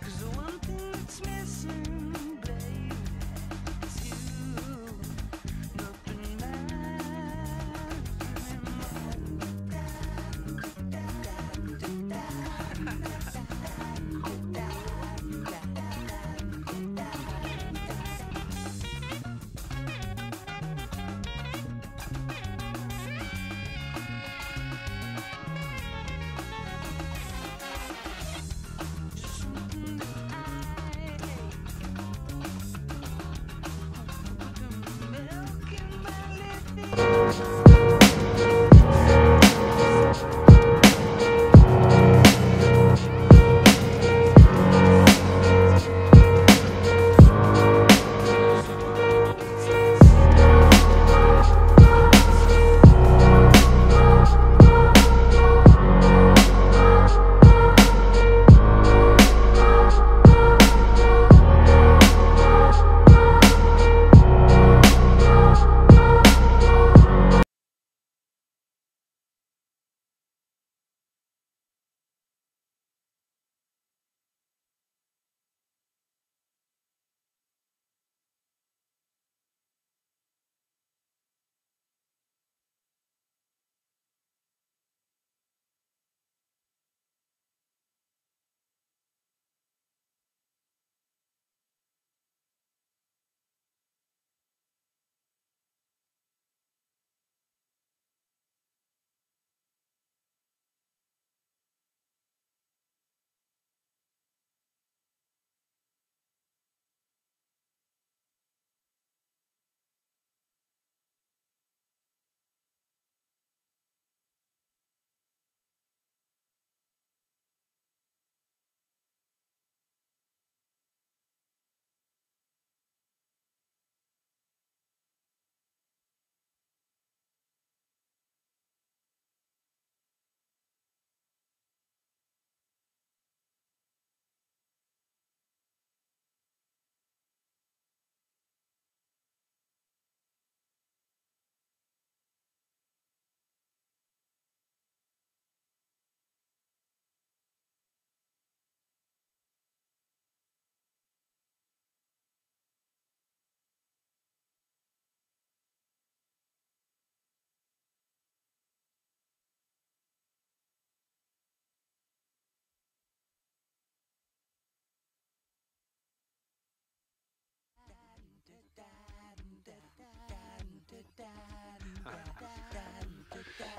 'Cause the one thing that's missing, babe, is you. Nothing matters something that I put the milk in my living.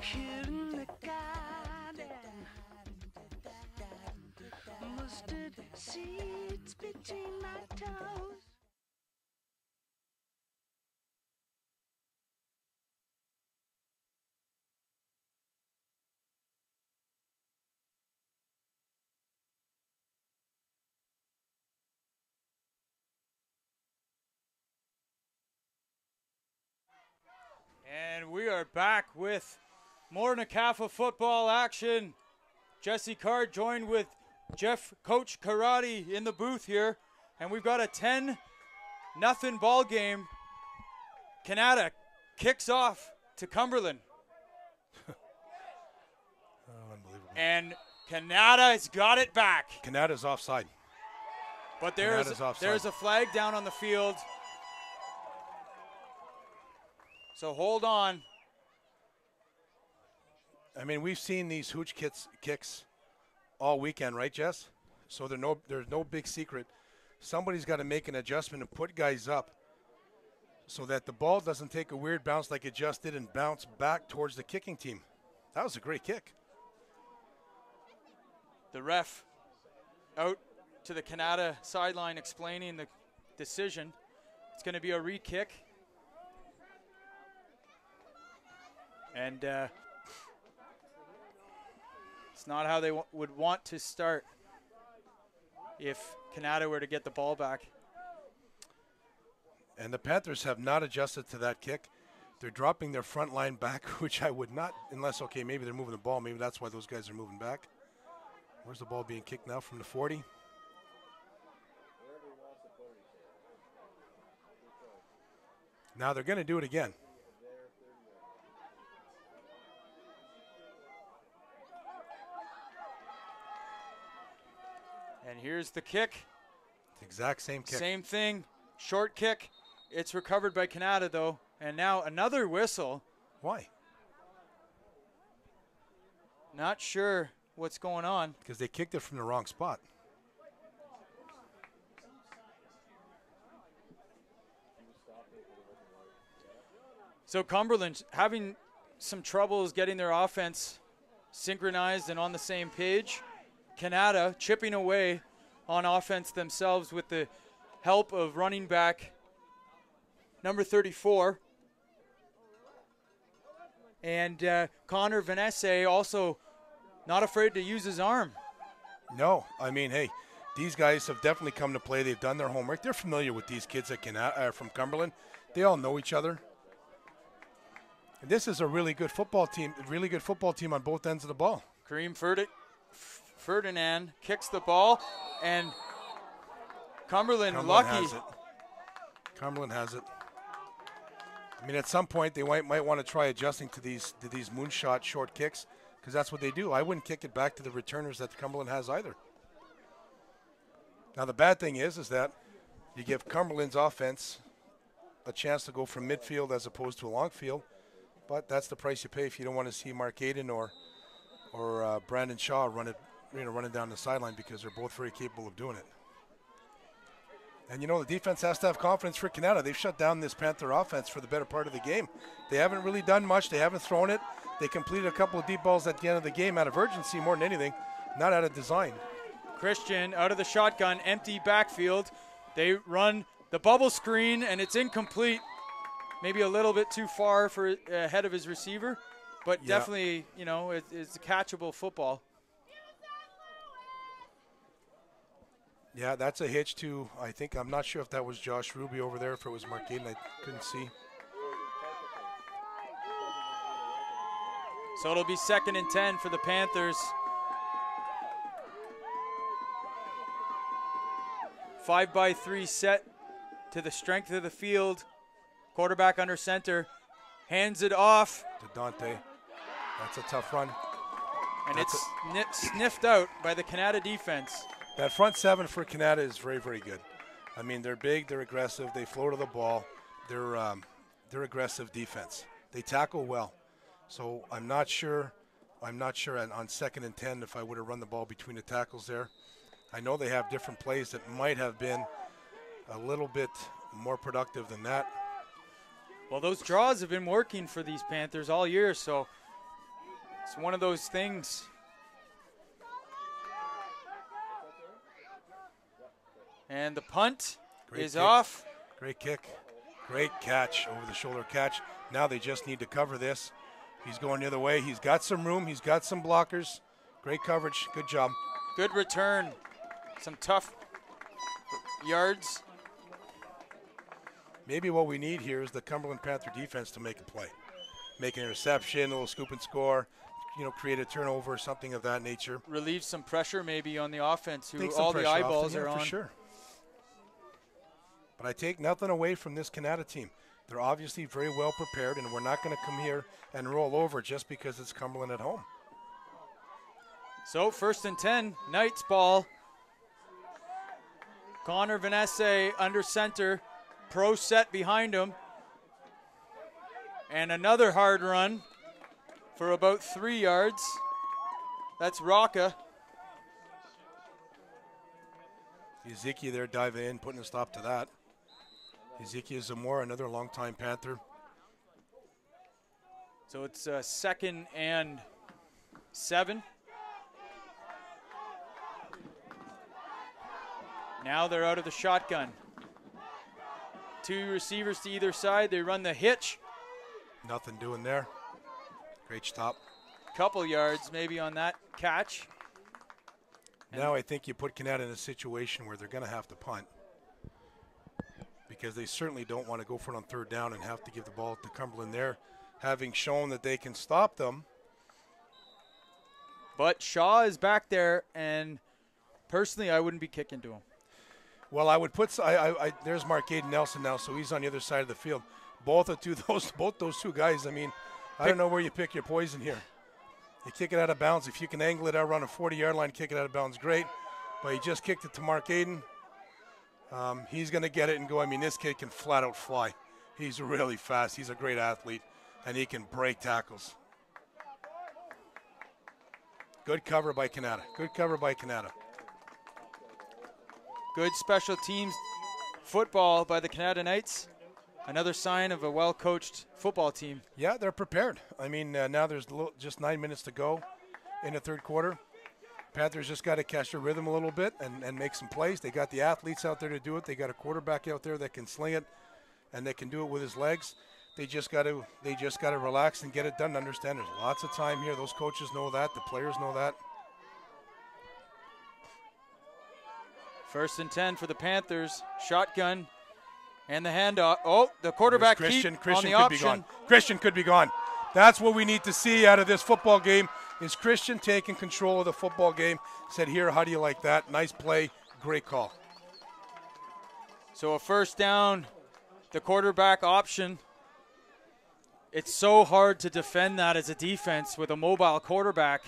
Here in the garden, mustard seeds between my toes. And we are back with more NCAFA football action. Jesse Card joined with Coach Karate in the booth here. And we've got a 10-0 ball game. Kanata kicks off to Cumberland. Unbelievable. And Kanata's got it back. Kanata's offside. But Kanata's offside. there's a flag down on the field. So hold on. I mean, we've seen these hooch kicks all weekend, right, Jess? So there's no big secret. Somebody's got to make an adjustment and put guys up so that the ball doesn't take a weird bounce like it just did and bounce back towards the kicking team. That was a great kick. The ref out to the Kanata sideline explaining the decision. It's going to be a re-kick. And it's not how they would want to start if Kanata were to get the ball back. And the Panthers have not adjusted to that kick. They're dropping their front line back, which I would not, unless, okay, maybe they're moving the ball. Maybe that's why those guys are moving back. Where's the ball being kicked now? From the 40? Now they're going to do it again. And here's the kick. Exact same kick. Same thing. Short kick. It's recovered by Kanata, though. And now another whistle. Why? Not sure what's going on. Because they kicked it from the wrong spot. So Cumberland having some troubles getting their offense synchronized and on the same page. Kanata chipping away on offense themselves with the help of running back number 34. And Connor Vanesse also not afraid to use his arm. No, I mean, hey, these guys have definitely come to play. They've done their homework. They're familiar with these kids that from Cumberland. They all know each other. And this is a really good football team on both ends of the ball. Kareem Ferdinand kicks the ball, and Cumberland lucky. Has it. Cumberland has it. I mean, at some point they might want to try adjusting to these moonshot short kicks, because that's what they do. I wouldn't kick it back to the returners that Cumberland has either. Now the bad thing is that you give Cumberland's offense a chance to go from midfield as opposed to a long field, but that's the price you pay if you don't want to see Mark Aiden or Brandon Shaw running down the sideline, because they're both very capable of doing it. And, you know, the defense has to have confidence for Kanata. They've shut down this Panther offense for the better part of the game. They haven't really done much. They haven't thrown it. They completed a couple of deep balls at the end of the game out of urgency more than anything, not out of design. Christian out of the shotgun, empty backfield. They run the bubble screen, and it's incomplete. Maybe a little bit too far for ahead of his receiver, but definitely, you know, it's a catchable football. Yeah, that's a hitch to, I'm not sure if that was Josh Ruby over there, if it was Mark Aiden, I couldn't see. So it'll be 2nd and 10 for the Panthers. 5-by-3 set to the strength of the field. Quarterback under center, hands it off. To Dante. That's a tough run. And it's sniffed out by the Kanata defense. That front seven for Kanata is very, very good. I mean, they're big, they're aggressive, they flow to the ball. They're aggressive defense. They tackle well. So I'm not sure on 2nd and 10 if I would have run the ball between the tackles there. I know they have different plays that might have been a little bit more productive than that. Well, those draws have been working for these Panthers all year, so it's one of those things. And the punt is off. Great kick. Great catch, over the shoulder catch. Now they just need to cover this. He's going the other way. He's got some room. He's got some blockers. Great coverage. Good job. Good return. Some tough yards. Maybe what we need here is the Cumberland Panther defense to make a play. Make an interception, a little scoop and score, you know, create a turnover, something of that nature. Relieve some pressure maybe on the offense, who Take all the eyeballs are on. For sure. But I take nothing away from this Kanata team. They're obviously very well prepared, and we're not going to come here and roll over just because it's Cumberland at home. So 1st and 10, Knights ball. Connor Vanesse under center. Pro set behind him. And another hard run for about 3 yards. That's Rocca. Ezekiel there diving in, putting a stop to that. Ezekiel Zamora, another longtime Panther. So it's 2nd and 7. Now they're out of the shotgun. 2 receivers to either side. They run the hitch. Nothing doing there. Great stop. Couple yards maybe on that catch. Now I think you put Kanata in a situation where they're going to have to punt, because they certainly don't want to go for it on third down and have to give the ball to Cumberland there, having shown that they can stop them. But Shaw is back there, and personally, I wouldn't be kicking to him. Well, I would put there's Mark Aiden Nelson now, so he's on the other side of the field. Both those two guys. I mean, I don't know where you pick your poison here. You kick it out of bounds. If you can angle it out around a 40-yard line, kick it out of bounds, great. But he just kicked it to Mark Aiden. He's going to get it and go. I mean, this kid can flat out fly. He's really fast. He's a great athlete, and he can break tackles. Good cover by Kanata. Good cover by Kanata. Good special teams football by the Kanata Knights. Another sign of a well-coached football team. Yeah, they're prepared. I mean, now there's just 9 minutes to go in the third quarter. Panthers just got to catch their rhythm a little bit and make some plays. They got the athletes out there to do it. They got a quarterback out there that can sling it and that can do it with his legs. They just got to relax and get it done. Understand there's lots of time here. Those coaches know that. The players know that. 1st and 10 for the Panthers. Shotgun and the handoff. Oh, the quarterback Christian on the could option. be gone. Christian could be gone. That's what we need to see out of this football game, is Christian taking control of the football game. Said, here, how do you like that? Nice play. Great call. So a 1st down, the quarterback option. It's so hard to defend that as a defense with a mobile quarterback,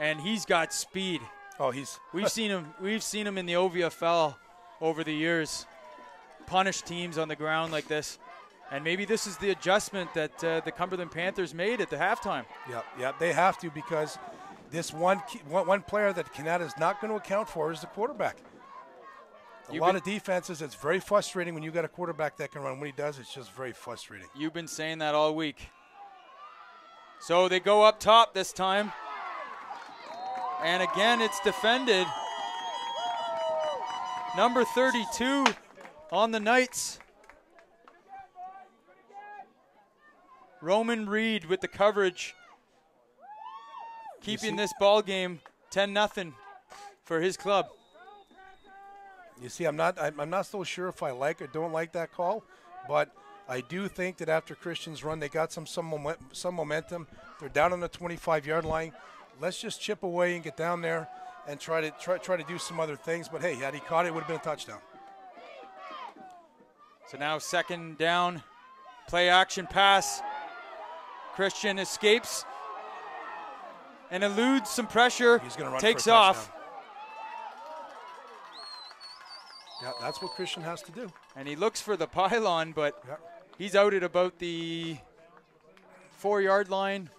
and he's got speed. Oh, we've seen him in the OVFL over the years, punish teams on the ground like this. And maybe this is the adjustment that the Cumberland Panthers made at the halftime. Yeah, they have to, because this one player that Kanata is not going to account for is the quarterback. A lot of defenses, it's very frustrating when you got a quarterback that can run. When he does, it's just very frustrating. You've been saying that all week. So they go up top this time. And again, it's defended. Number 32 on the Knights. Roman Reed with the coverage, keeping this ball game 10-0 for his club. You see, I'm not so sure if I like or don't like that call, but I do think that after Christian's run, they got some momentum. They're down on the 25-yard line. Let's just chip away and get down there and try to do some other things. But hey, had he caught it, it would have been a touchdown. So now 2nd down, play action pass. Christian escapes and eludes some pressure. He's going to run takes for a off. Yeah, that's what Christian has to do. And he looks for the pylon, but he's out at about the 4-yard line.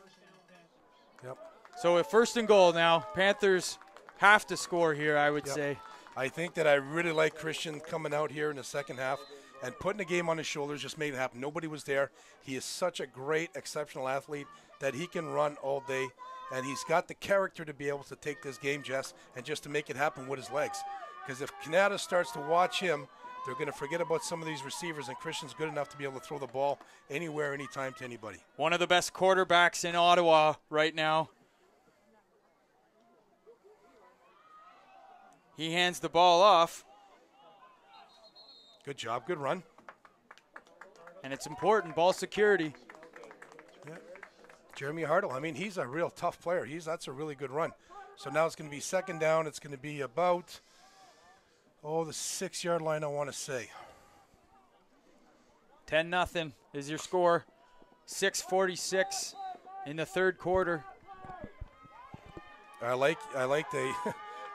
Yep. So a 1st and goal now. Panthers have to score here, I would say. I think that I really like Christian coming out here in the second half and putting the game on his shoulders, just made it happen. Nobody was there. He is such a great, exceptional athlete that he can run all day, and he's got the character to be able to take this game, Jess, and just to make it happen with his legs. Because if Kanata starts to watch him, they're going to forget about some of these receivers, and Christian's good enough to be able to throw the ball anywhere, anytime to anybody. One of the best quarterbacks in Ottawa right now. He hands the ball off. Good job, good run. And it's important, ball security. Yeah. Jeremy Hartle, I mean, he's a real tough player. That's a really good run. So now it's going to be 2nd down. It's going to be about, the 6-yard line, I want to say. 10-0 is your score. 6:46 in the 3rd quarter.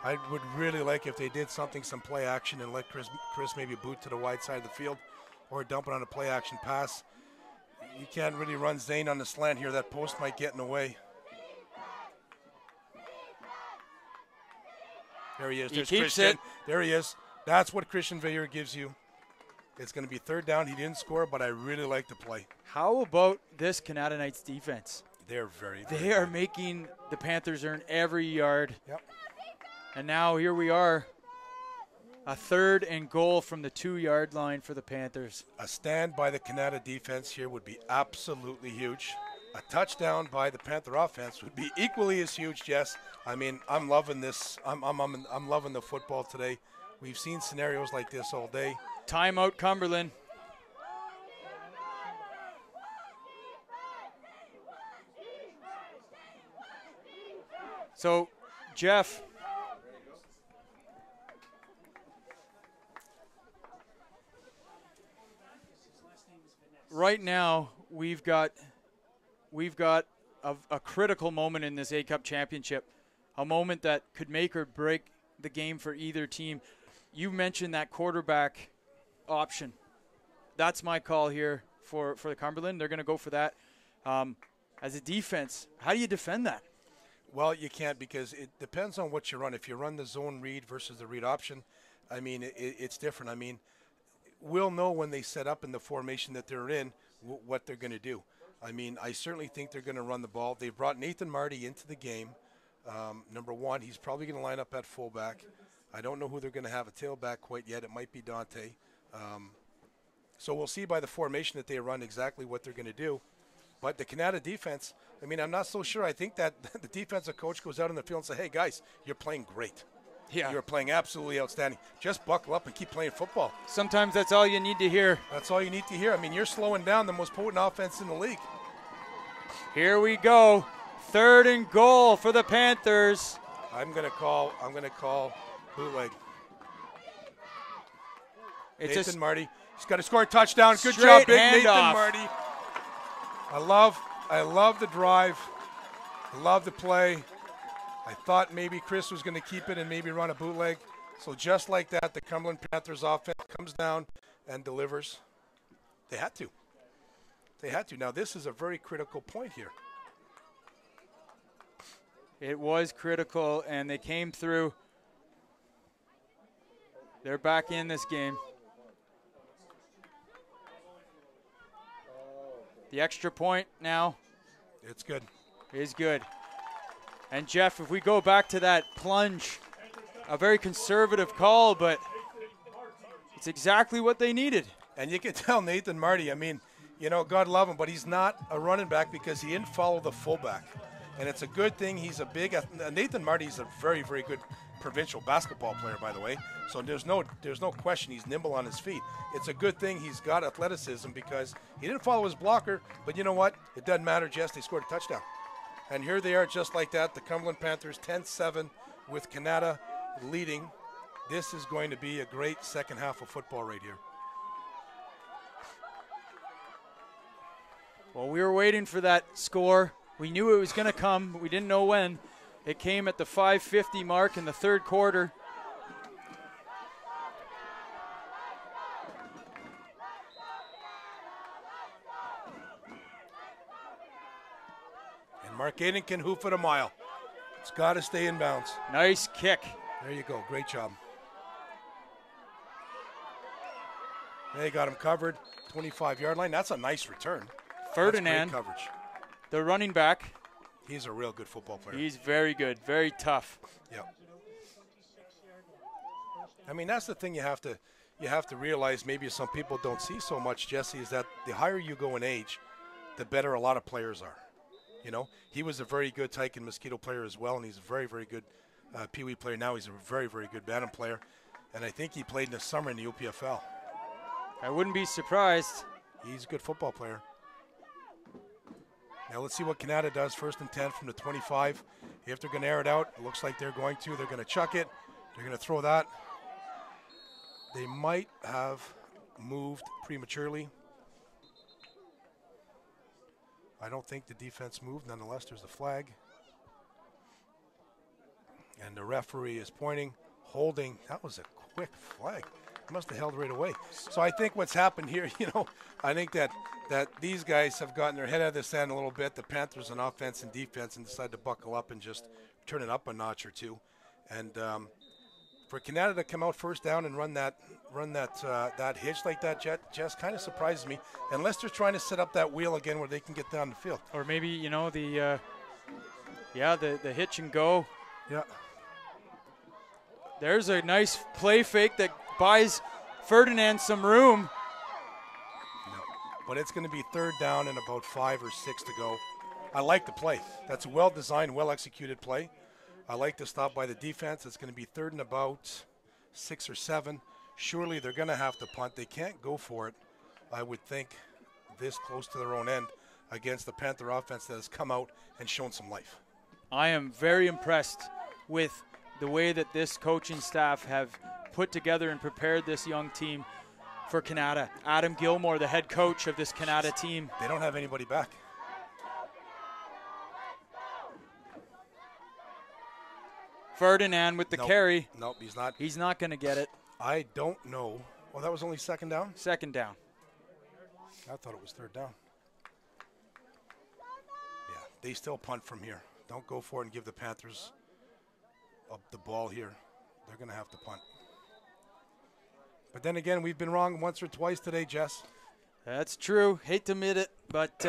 I would really like if they did some play action and let Chris maybe boot to the wide side of the field or dump it on a play action pass. You can't really run Zane on the slant here. That post might get in the way. There he is. There's He keeps Christian. it. There he is. That's what Christian Veilleur gives you. It's going to be 3rd down. He didn't score, but I really like the play. How about this Kanata Knights defense? They're very They are making the Panthers earn every yard. Yep. And now here we are. A 3rd and goal from the 2-yard line for the Panthers. A stand by the Kanata defense here would be absolutely huge. A touchdown by the Panther offense would be equally as huge, Jess. I mean, I'm loving this. I'm loving the football today. We've seen scenarios like this all day. Timeout, Cumberland. So, Jeff, right now we've got a critical moment in this A-Cup championship, a moment that could make or break the game for either team. You mentioned that quarterback option. That's my call here for the Cumberland. They're going to go for that. As a defense, how do you defend that? Well, you can't, because it depends on what you run. If you run the zone read versus the read option, I mean, it's different. I mean, we'll know when they set up in the formation that they're in what they're going to do. I mean, I certainly think they're going to run the ball. They've brought Nathan Marty into the game. Number one, he's probably going to line up at fullback. I don't know who they're going to have a tailback quite yet. It might be Dante. So we'll see by the formation that they run exactly what they're going to do. But the Kanata defense, I mean, I'm not so sure. I think that the defensive coach goes out in the field and says, hey, guys, you're playing great. Yeah. You're playing absolutely outstanding. Just buckle up and keep playing football. Sometimes that's all you need to hear. That's all you need to hear. I mean, you're slowing down the most potent offense in the league. Here we go. 3rd and goal for the Panthers. I'm going to call bootleg. It's Nathan Marty. He's got to score a touchdown. Good Straight job, big Nathan handoff. Marty. I love the drive. I love the play. I thought maybe Chris was going to keep it and maybe run a bootleg. So just like that, the Cumberland Panthers offense comes down and delivers. They had to. They had to. Now, this is a very critical point here. It was critical, and they came through. They're back in this game. The extra point now It's good. is good. And, Jeff, if we go back to that plunge, a very conservative call, but it's exactly what they needed. And you can tell Nathan Marty, I mean, you know, God love him, but he's not a running back because he didn't follow the fullback. And it's a good thing. He's a big – Nathan Marty is a very, very good provincial basketball player, by the way. So there's no question he's nimble on his feet. It's a good thing he's got athleticism because he didn't follow his blocker. But you know what? It doesn't matter, Jess. They scored a touchdown. And here they are just like that. The Cumberland Panthers 10-7 with Kanata leading. This is going to be a great second half of football right here. Well, we were waiting for that score. We knew it was going to come, but we didn't know when. It came at the 5:50 mark in the 3rd quarter. And Mark Aiden can hoof it a mile. It's got to stay in bounds. Nice kick. There you go. Great job. They got him covered. 25-yard line. That's a nice return. Ferdinand, That's great coverage. the running back. He's a real good football player. He's very good, very tough. Yeah. I mean, that's the thing you have to realize. Maybe some people don't see so much, Jesse, is that the higher you go in age, the better a lot of players are. You know, he was a very good Tyke and Mosquito player as well, and he's a very, very good Pee Wee player. Now he's a very, very good Bantam player, and I think he played in the summer in the UPFL. I wouldn't be surprised. He's a good football player. Now let's see what Kanata does. 1st and 10 from the 25. If they're going to air it out, it looks like they're going to. They're going to chuck it. They're going to throw that. They might have moved prematurely. I don't think the defense moved. Nonetheless, there's a flag. And the referee is pointing, holding. That was a quick flag. Must have held right away. So I think what's happened here, you know, I think that these guys have gotten their head out of the sand a little bit, the Panthers on offense and defense, and decided to buckle up and just turn it up a notch or two. And for Kanata to come out first down and run that hitch like that, just kind of surprises me, unless they're trying to set up that wheel again where they can get down the field. Or maybe, you know, the hitch and go. Yeah. There's a nice play fake that buys Ferdinand some room. No. But it's going to be 3rd down and about 5 or 6 to go. I like the play. That's a well-designed, well-executed play. I like the stop by the defense. It's going to be 3rd and about 6 or 7. Surely they're going to have to punt. They can't go for it, I would think, this close to their own end against the Panther offense that has come out and shown some life. I am very impressed with the way that this coaching staff have put together and prepared this young team for Kanata. Adam Gilmore, the head coach of this Kanata team. They don't have anybody back. Ferdinand with the carry. Nope, he's not. He's not going to get it. I don't know. Well, that was only 2nd down? 2nd down. I thought it was 3rd down. Yeah, they still punt from here. Don't go for it and give the Panthers the ball here. They're going to have to punt. But then again, we've been wrong once or twice today, Jess. That's true. Hate to admit it, but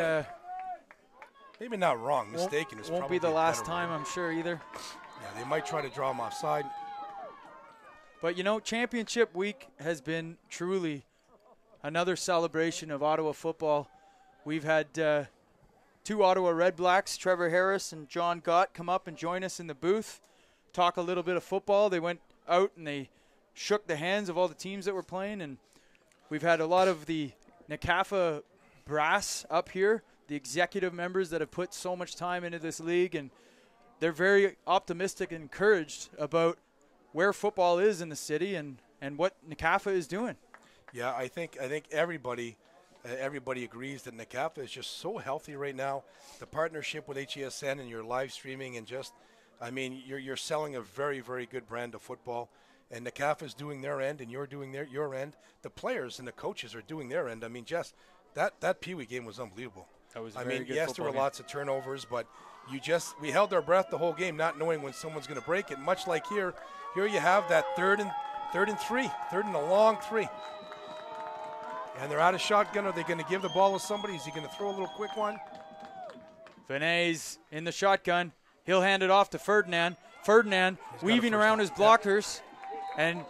maybe not wrong. Mistaken is won't probably be the last better time, word. I'm sure, either. Yeah, they might try to draw him offside. But, you know, championship week has been truly another celebration of Ottawa football. We've had 2 Ottawa Red Blacks, Trevor Harris and John Gott, come up and join us in the booth, talk a little bit of football. They went out and they shook the hands of all the teams that were playing, and we've had a lot of the NCAFA brass up here, the executive members that have put so much time into this league, and they're very optimistic and encouraged about where football is in the city and what NCAFA is doing. Yeah, I think everybody agrees that NCAFA is just so healthy right now. The partnership with HESN and your live streaming and just, I mean, you're selling a very, very good brand of football. And NCAFA is doing their end, and you're doing your end. The players and the coaches are doing their end. I mean, Jess, that Pee Wee game was unbelievable. That was I very mean, good yes, there were football lots of turnovers, but we held our breath the whole game, not knowing when someone's going to break it. Much like here you have that third and 3, 3rd and a long 3. And they're out of shotgun. Are they going to give the ball to somebody? Is he going to throw a little quick one? Vinay's in the shotgun. He'll hand it off to Ferdinand. Ferdinand weaving around his blockers, and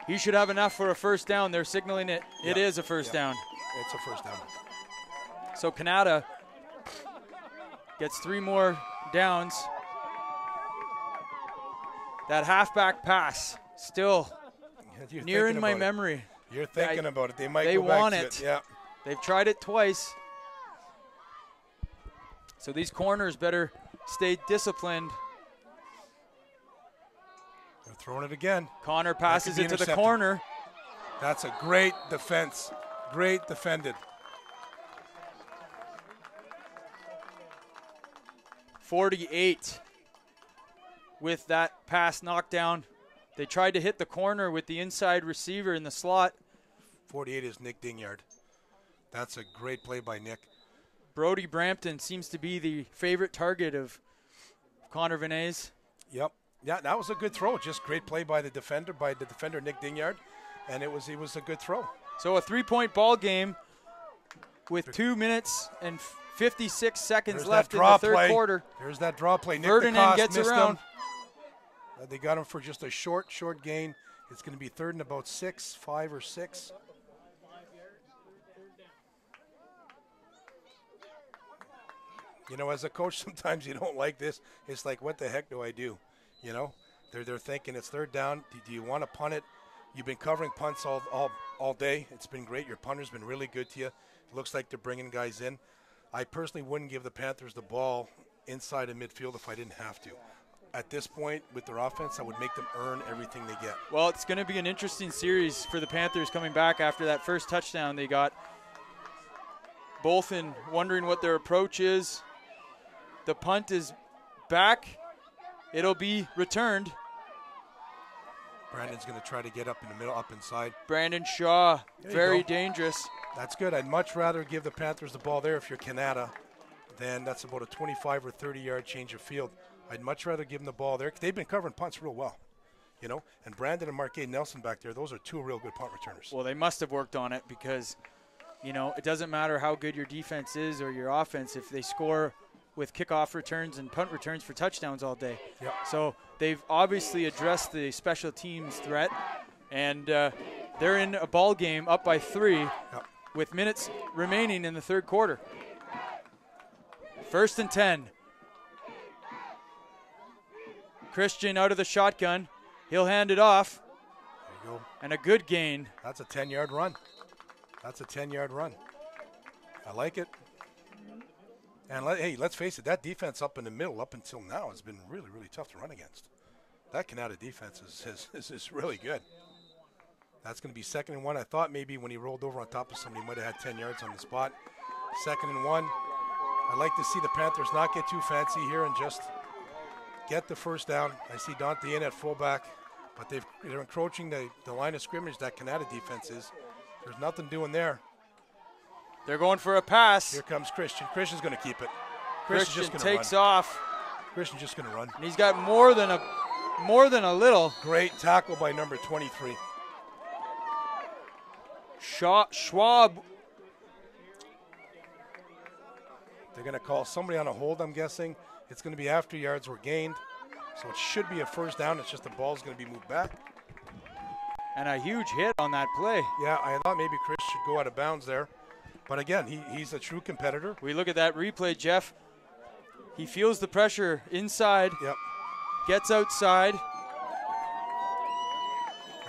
he should have enough for a 1st down. They're signaling it. It is a 1st down. It's a 1st down. So Kanata gets 3 more downs. That halfback pass still near in my memory. You're thinking about it. They might they go back want to it. it. Yeah. They've tried it twice. So these corners better stay disciplined. They're throwing it again. Connor passes it to the corner. That's a great defense. Great defended. 48 with that pass knocked down. They tried to hit the corner with the inside receiver in the slot. 48 is Nick Dingyard. That's a great play by Nick. Brody Brampton seems to be the favorite target of Connor Vinay's. Yep. Yeah, that was a good throw. Just great play by the defender Nick Dingyard, and it was a good throw. So a 3-point ball game with 2 minutes and 56 seconds left in the third quarter. There's that draw play. Nick Ferdinand gets around. They got him for just a short gain. It's going to be 3rd and about 5 or 6. You know, as a coach, sometimes you don't like this. It's like, what the heck do I do? You know, they're thinking it's 3rd down. Do you want to punt it? You've been covering punts all day. It's been great. Your punter's been really good to you. It looks like they're bringing guys in. I personally wouldn't give the Panthers the ball inside of midfield if I didn't have to. At this point, with their offense, I would make them earn everything they get. Well, it's going to be an interesting series for the Panthers coming back after that first touchdown they got. Both in wondering what their approach is. The punt is back. It'll be returned. Brandon's going to try to get up in the middle, up inside. Brandon Shaw, very dangerous. That's good. I'd much rather give the Panthers the ball there if you're Kanata. Then that's about a 25 or 30-yard change of field. I'd much rather give them the ball there. They've been covering punts real well, you know. And Brandon and Marquet Nelson back there, those are 2 real good punt returners. Well, they must have worked on it because, you know, it doesn't matter how good your defense is or your offense if they score with kickoff returns and punt returns for touchdowns all day. Yep. So they've obviously addressed the special teams threat, and they're in a ball game up by 3 with minutes remaining in the third quarter. First and 10. Christian out of the shotgun. He'll hand it off. There you go. And a good gain. That's a 10-yard run. That's a 10-yard run. I like it. And hey, let's face it, that defense up in the middle up until now has been really, really tough to run against. That Kanata defense is really good. That's going to be 2nd and 1. I thought maybe when he rolled over on top of somebody, he might have had 10 yards on the spot. 2nd and 1. I like to see the Panthers not get too fancy here and just get the first down. I see Dante in at fullback, but they're encroaching the line of scrimmage that Kanata defense is. There's nothing doing there. They're going for a pass. Here comes Christian. Christian's going to keep it. Christian takes off. Christian's just going to run. And he's got more than a little. Great tackle by number 23. Schwab. They're going to call somebody on a hold, I'm guessing. It's going to be after yards were gained. So it should be a first down. It's just the ball's going to be moved back. And a huge hit on that play. Yeah, I thought maybe Chris should go out of bounds there. But again, he's a true competitor. We look at that replay, Jeff. He feels the pressure inside. Yep. Gets outside.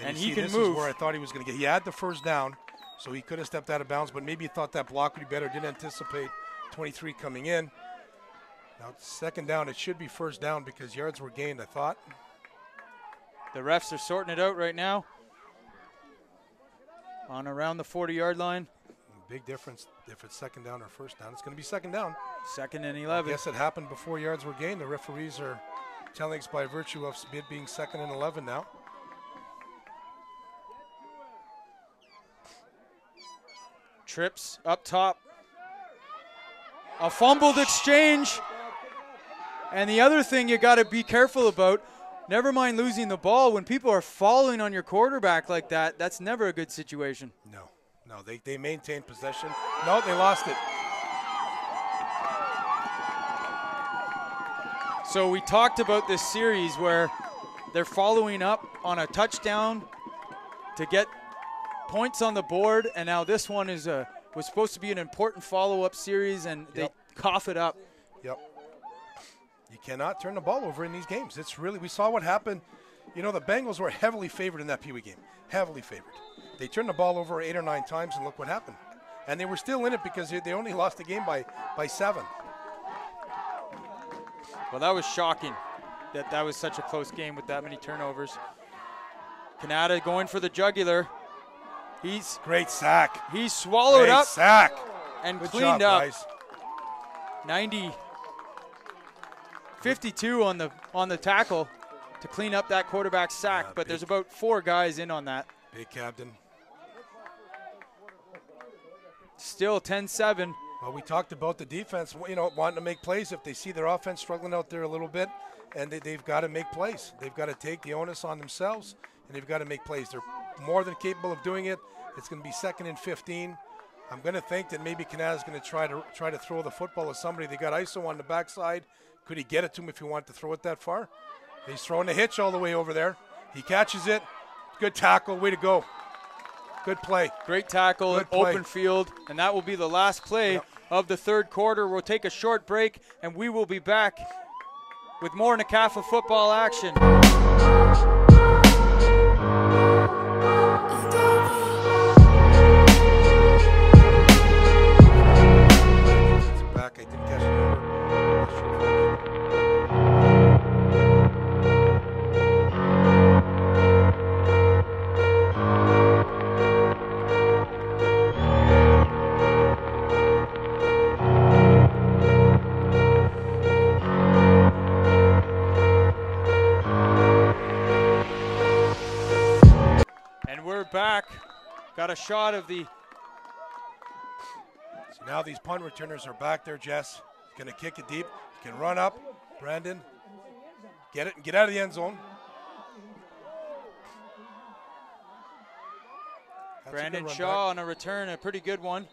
And you he see, can this move. Is where I thought he was going to get. He had the first down, so he could have stepped out of bounds, but maybe he thought that block would be better. Didn't anticipate 23 coming in. Now it's 2nd down. It should be first down because yards were gained, I thought. The refs are sorting it out right now. On around the 40-yard line. Big difference if it's 2nd down or first down. It's going to be 2nd down. 2nd and 11. I guess it happened before yards were gained. The referees are telling us by virtue of it being 2nd and 11 now. Trips up top. A fumbled exchange. And the other thing you got to be careful about, never mind losing the ball, when people are falling on your quarterback like that, that's never a good situation. No, they maintained possession. No, they lost it. So we talked about this series where they're following up on a touchdown to get points on the board, and now this one was supposed to be an important follow-up series, and they cough it up. Yep. You cannot turn the ball over in these games. It's really, we saw what happened. You know, the Bengals were heavily favored in that Pee Wee game. Heavily favored. They turned the ball over 8 or 9 times, and look what happened. And they were still in it because they only lost the game by 7. Well, that was shocking that was such a close game with that many turnovers. Kanata going for the jugular. Great sack. He's swallowed Great up sack. and Good cleaned job, up. Guys. 52 on the tackle to clean up that quarterback sack, but there's about 4 guys in on that. Big captain. Still 10-7. Well, we talked about the defense, wanting to make plays. If they see their offense struggling out there a little bit, and they've got to make plays. They've got to take the onus on themselves, and they've got to make plays. They're more than capable of doing it. It's going to be 2nd and 15. I'm going to think that maybe Kanata's going to try to throw the football at somebody. They got ISO on the backside. Could he get it to him if he wanted to throw it that far? He's throwing a hitch all the way over there. He catches it. Good tackle. Way to go. Good play. Great tackle, Good play. open field, and that will be the last play of the 3rd quarter. We'll take a short break, and we will be back with more Nakafa football action. Back. I didn't catch the number. Back, got a shot of the. So now these punt returners are back there, Jess. He's going to kick it deep. He can run up. Brandon, get it and get out of the end zone. That's Brandon run Shaw back. on a return, a pretty good one.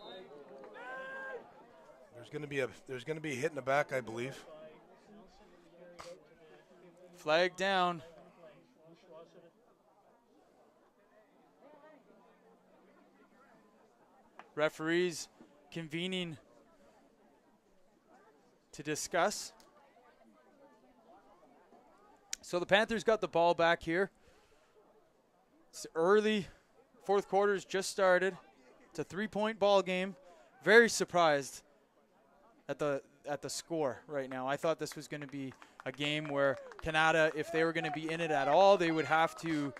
There's going to be a hit in the back, I believe. Flag down. Referees convening to discuss. So the Panthers got the ball back here. It's early. Fourth quarter's just started. It's a 3-point ball game. Very surprised at the score right now. I thought this was going to be a game where Kanata, if they were going to be in it at all, they would have to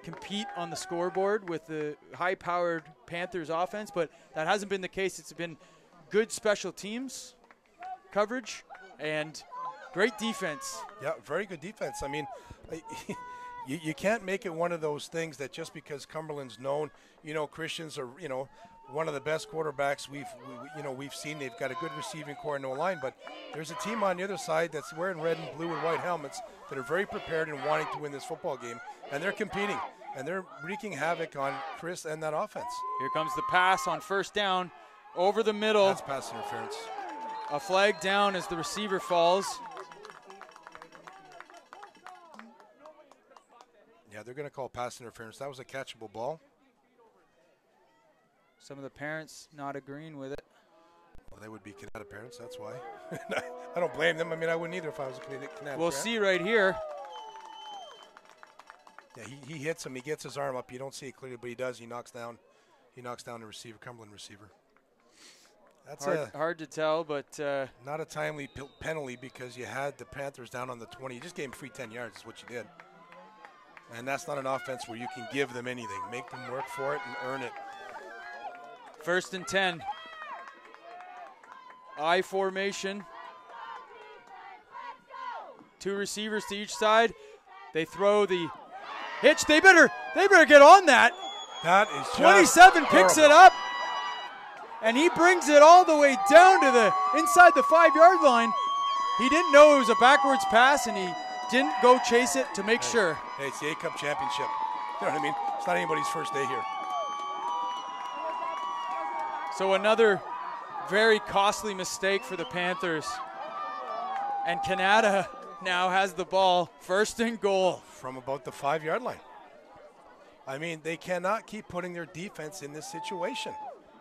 compete on the scoreboard with the high-powered Panthers offense, but that hasn't been the case. It's been good special teams coverage and great defense. Yeah, very good defense. I mean, you can't make it one of those things that just because Cumberland's known, Christians are, one of the best quarterbacks we've seen. They've got a good receiving core and no line, but there's a team on the other side that's wearing red and blue and white helmets that are very prepared and wanting to win this football game, and they're competing, and they're wreaking havoc on Chris and that offense. Here comes the pass on first down over the middle. That's pass interference. A flag down as the receiver falls. Yeah, they're going to call pass interference. That was a catchable ball. Some of the parents not agreeing with it. Well, they would be Kanata parents, that's why. I don't blame them. I mean, I wouldn't either if I was a Kanata parent. We'll see right here. Yeah, he hits him. He gets his arm up. You don't see it clearly, but he does. He knocks down the receiver, Cumberland receiver. That's hard to tell, but not a timely penalty because you had the Panthers down on the 20. You just gave them free 10 yards is what you did. And that's not an offense where you can give them anything. Make them work for it and earn it. 1st and 10. I formation. 2 receivers to each side. They throw the hitch. They better get on that. That is just 27 picks it up. And he brings it all the way down to the inside the 5-yard line. He didn't know it was a backwards pass, and he didn't go chase it to make sure. Hey, it's the A-Cup championship. You know what I mean? It's not anybody's first day here. So another very costly mistake for the Panthers. And Kanata now has the ball, 1st and goal. From about the 5-yard line. I mean, they cannot keep putting their defense in this situation.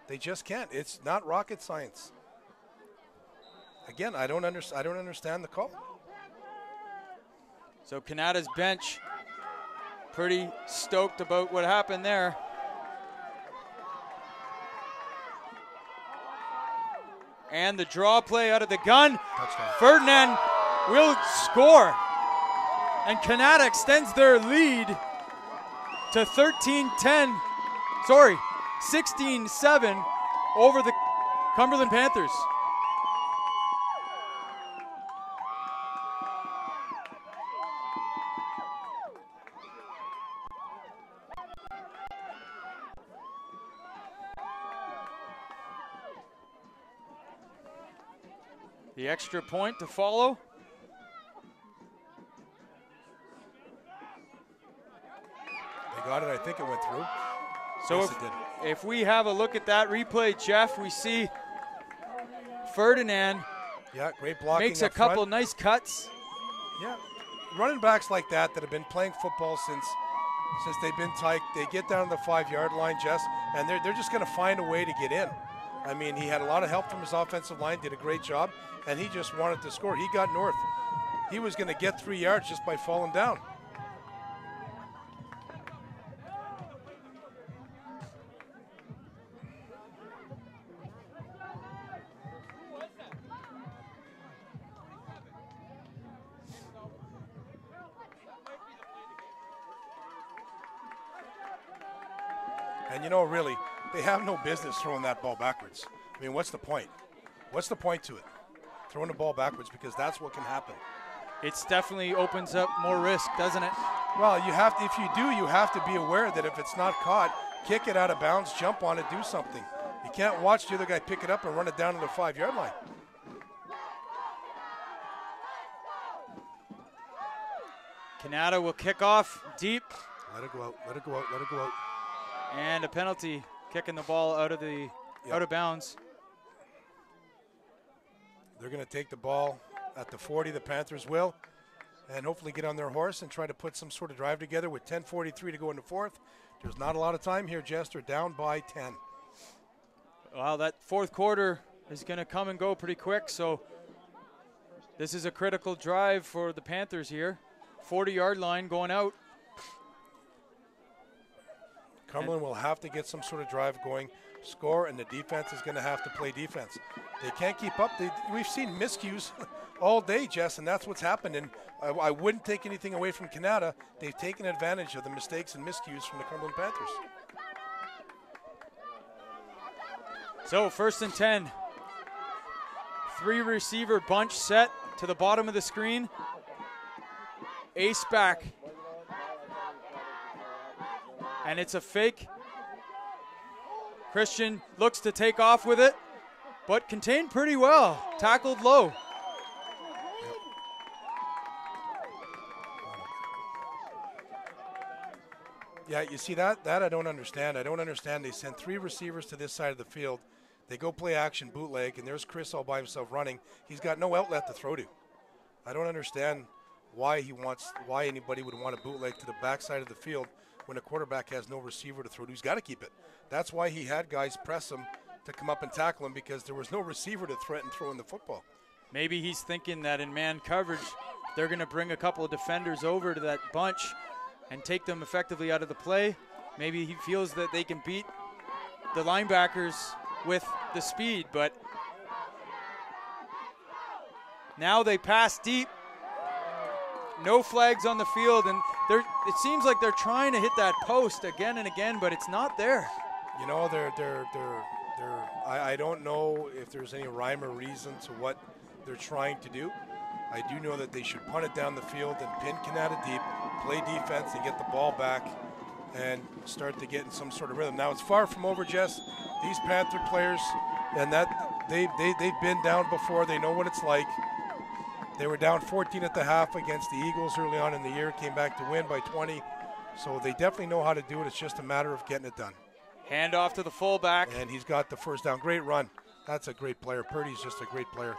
They just can't. It's not rocket science. Again, I don't understand the call. So Kanata's bench pretty stoked about what happened there. And the draw play out of the gun. Touchdown. Ferdinand will score. And Kanata extends their lead to 13-10. Sorry, 16-7 over the Cumberland Panthers. The extra point to follow. They got it. I think it went through. So yes, it did. If we have a look at that replay, Jeff, we see Ferdinand great blocking. makes a couple nice cuts. Yeah, running backs like that have been playing football since they've been tight. They get down to the 5-yard line, Jess, and they're just going to find a way to get in. I mean, he had a lot of help from his offensive line, did a great job, and he just wanted to score. He got north. He was going to get 3 yards just by falling down. And really, they have no business throwing that ball backwards. I mean, what's the point? What's the point to it? Throwing the ball backwards, because that's what can happen. It definitely opens up more risk, doesn't it? Well, you have to, if you do, you have to be aware that if it's not caught, kick it out of bounds, jump on it, do something. You can't watch the other guy pick it up and run it down to the 5-yard line. Kanata will kick off deep. Let it go out, let it go out, let it go out. And a penalty, kicking the ball out of out of bounds. They're going to take the ball at the 40, the Panthers will, and hopefully get on their horse and try to put some sort of drive together with 10:43 to go in the 4th. There's not a lot of time here, Jester, down by 10. Well, that 4th quarter is going to come and go pretty quick, so This is a critical drive for the Panthers here. 40-yard line going out. Cumberland will have to get some sort of drive going, score, and the defense is going to have to play defense. They can't keep up. We've seen miscues all day, Jess, and that's what's happened. And I wouldn't take anything away from Kanata. They've taken advantage of the mistakes and miscues from the Cumberland Panthers. So 1st and 10. 3-receiver bunch set to the bottom of the screen. Ace back. And it's a fake. Christian looks to take off with it, but contained pretty well. Tackled low. Yeah, you see that I don't understand. I don't understand. They send 3 receivers to this side of the field. They go play action bootleg, and there's Chris all by himself running. He's got no outlet to throw to. I don't understand why anybody would want to bootleg to the backside of the field when a quarterback has no receiver to throw to. He's got to keep it. That's why he had guys press him to come up and tackle him, because there was no receiver to threaten throwing the football. Maybe he's thinking that in man coverage, they're going to bring a couple of defenders over to that bunch and take them effectively out of the play. Maybe he feels that they can beat the linebackers with the speed, but now they pass deep. No flags on the field, and it seems like they're trying to hit that post again and again, but it's not there. You know, I don't know if there's any rhyme or reason to what they're trying to do. I do know that they should punt it down the field and pin Kanata deep, play defense and get the ball back and start to get in some sort of rhythm. Now, it's far from over, Jess. These Panther players, and that they've been down before. They know what it's like. They were down 14 at the half against the Eagles early on in the year, came back to win by 20. So they definitely know how to do it. It's just a matter of getting it done. Hand off to the fullback. And he's got the first down. Great run. That's a great player. Purdy's just a great player.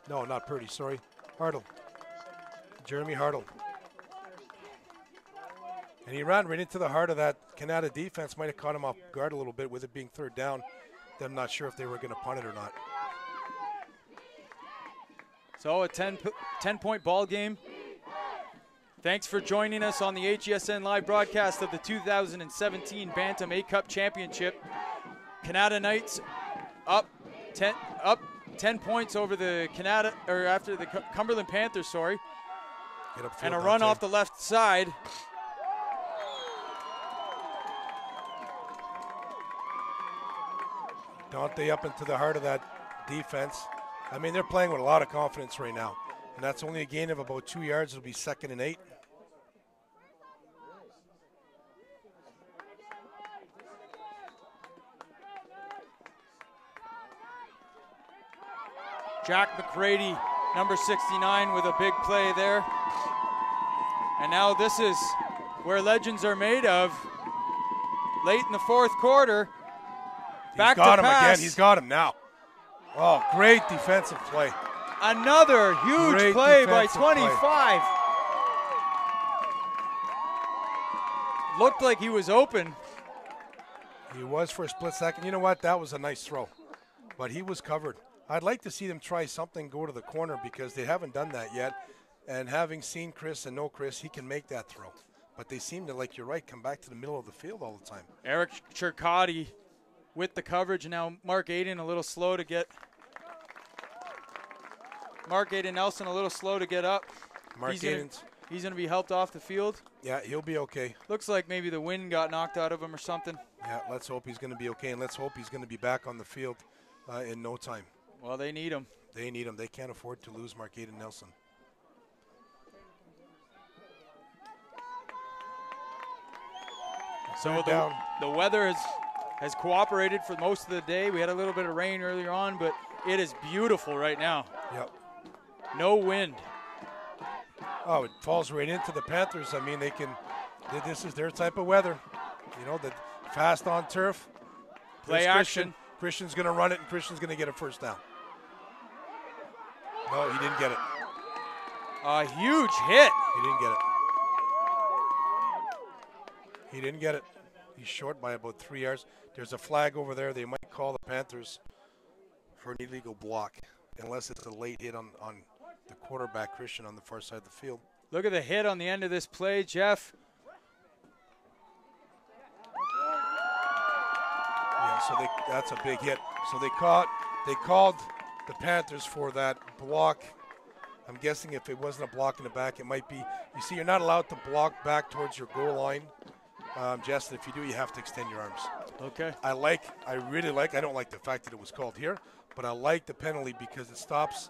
No, not Purdy, sorry. Hartle. Jeremy Hartle. And he ran right into the heart of that Kanata defense. Might have caught him off guard a little bit with it being 3rd down. I'm not sure if they were going to punt it or not. So a 10-point ball game. Thanks for joining us on the HESN live broadcast of the 2017 Bantam A-Cup Championship. Kanata Knights up 10 points over the after the Cumberland Panthers, sorry. And a run off the left side. Dante up into the heart of that defense. I mean, they're playing with a lot of confidence right now. And that's only a gain of about 2 yards. It'll be 2nd and 8. Jack McCready, number 69, with a big play there. And now this is where legends are made of. Late in the 4th quarter. Back to pass. He's got him again. He's got him now. Oh, great defensive play. Another huge play by 25. Looked like he was open. He was for a split second. You know what? That was a nice throw. But he was covered. I'd like to see them try something, go to the corner, because they haven't done that yet. And having seen Chris and know Chris, he can make that throw. But they seem to, like you're right, come back to the middle of the field all the time. Eric Chircotti with the coverage. Now Mark Aiden a little slow to get. Mark Aiden Nelson a little slow to get up. He's going to be helped off the field. Yeah, he'll be okay. Looks like maybe the wind got knocked out of him or something. Yeah, let's hope he's going to be okay, and let's hope he's going to be back on the field in no time. Well, they need him. They need him. They can't afford to lose Mark Aiden Nelson. So the weather has cooperated for most of the day. We had a little bit of rain earlier on, but it is beautiful right now. Yep. No wind. Oh, it falls right into the Panthers. I mean, this is their type of weather. You know, the fast on turf. Play action. Christian's going to run it, and Christian's going to get a first down. No, he didn't get it. A huge hit. He didn't get it. He didn't get it. He's short by about 3 yards. There's a flag over there. They might call the Panthers for an illegal block, unless it's a late hit on the quarterback, Christian, on the far side of the field. Look at the hit on the end of this play, Jeff. Yeah, so that's a big hit. So they called the Panthers for that block. I'm guessing if it wasn't a block in the back, it might be. You see, you're not allowed to block back towards your goal line. Justin, if you do, you have to extend your arms. Okay. I don't like the fact that it was called here, but I like the penalty because it stops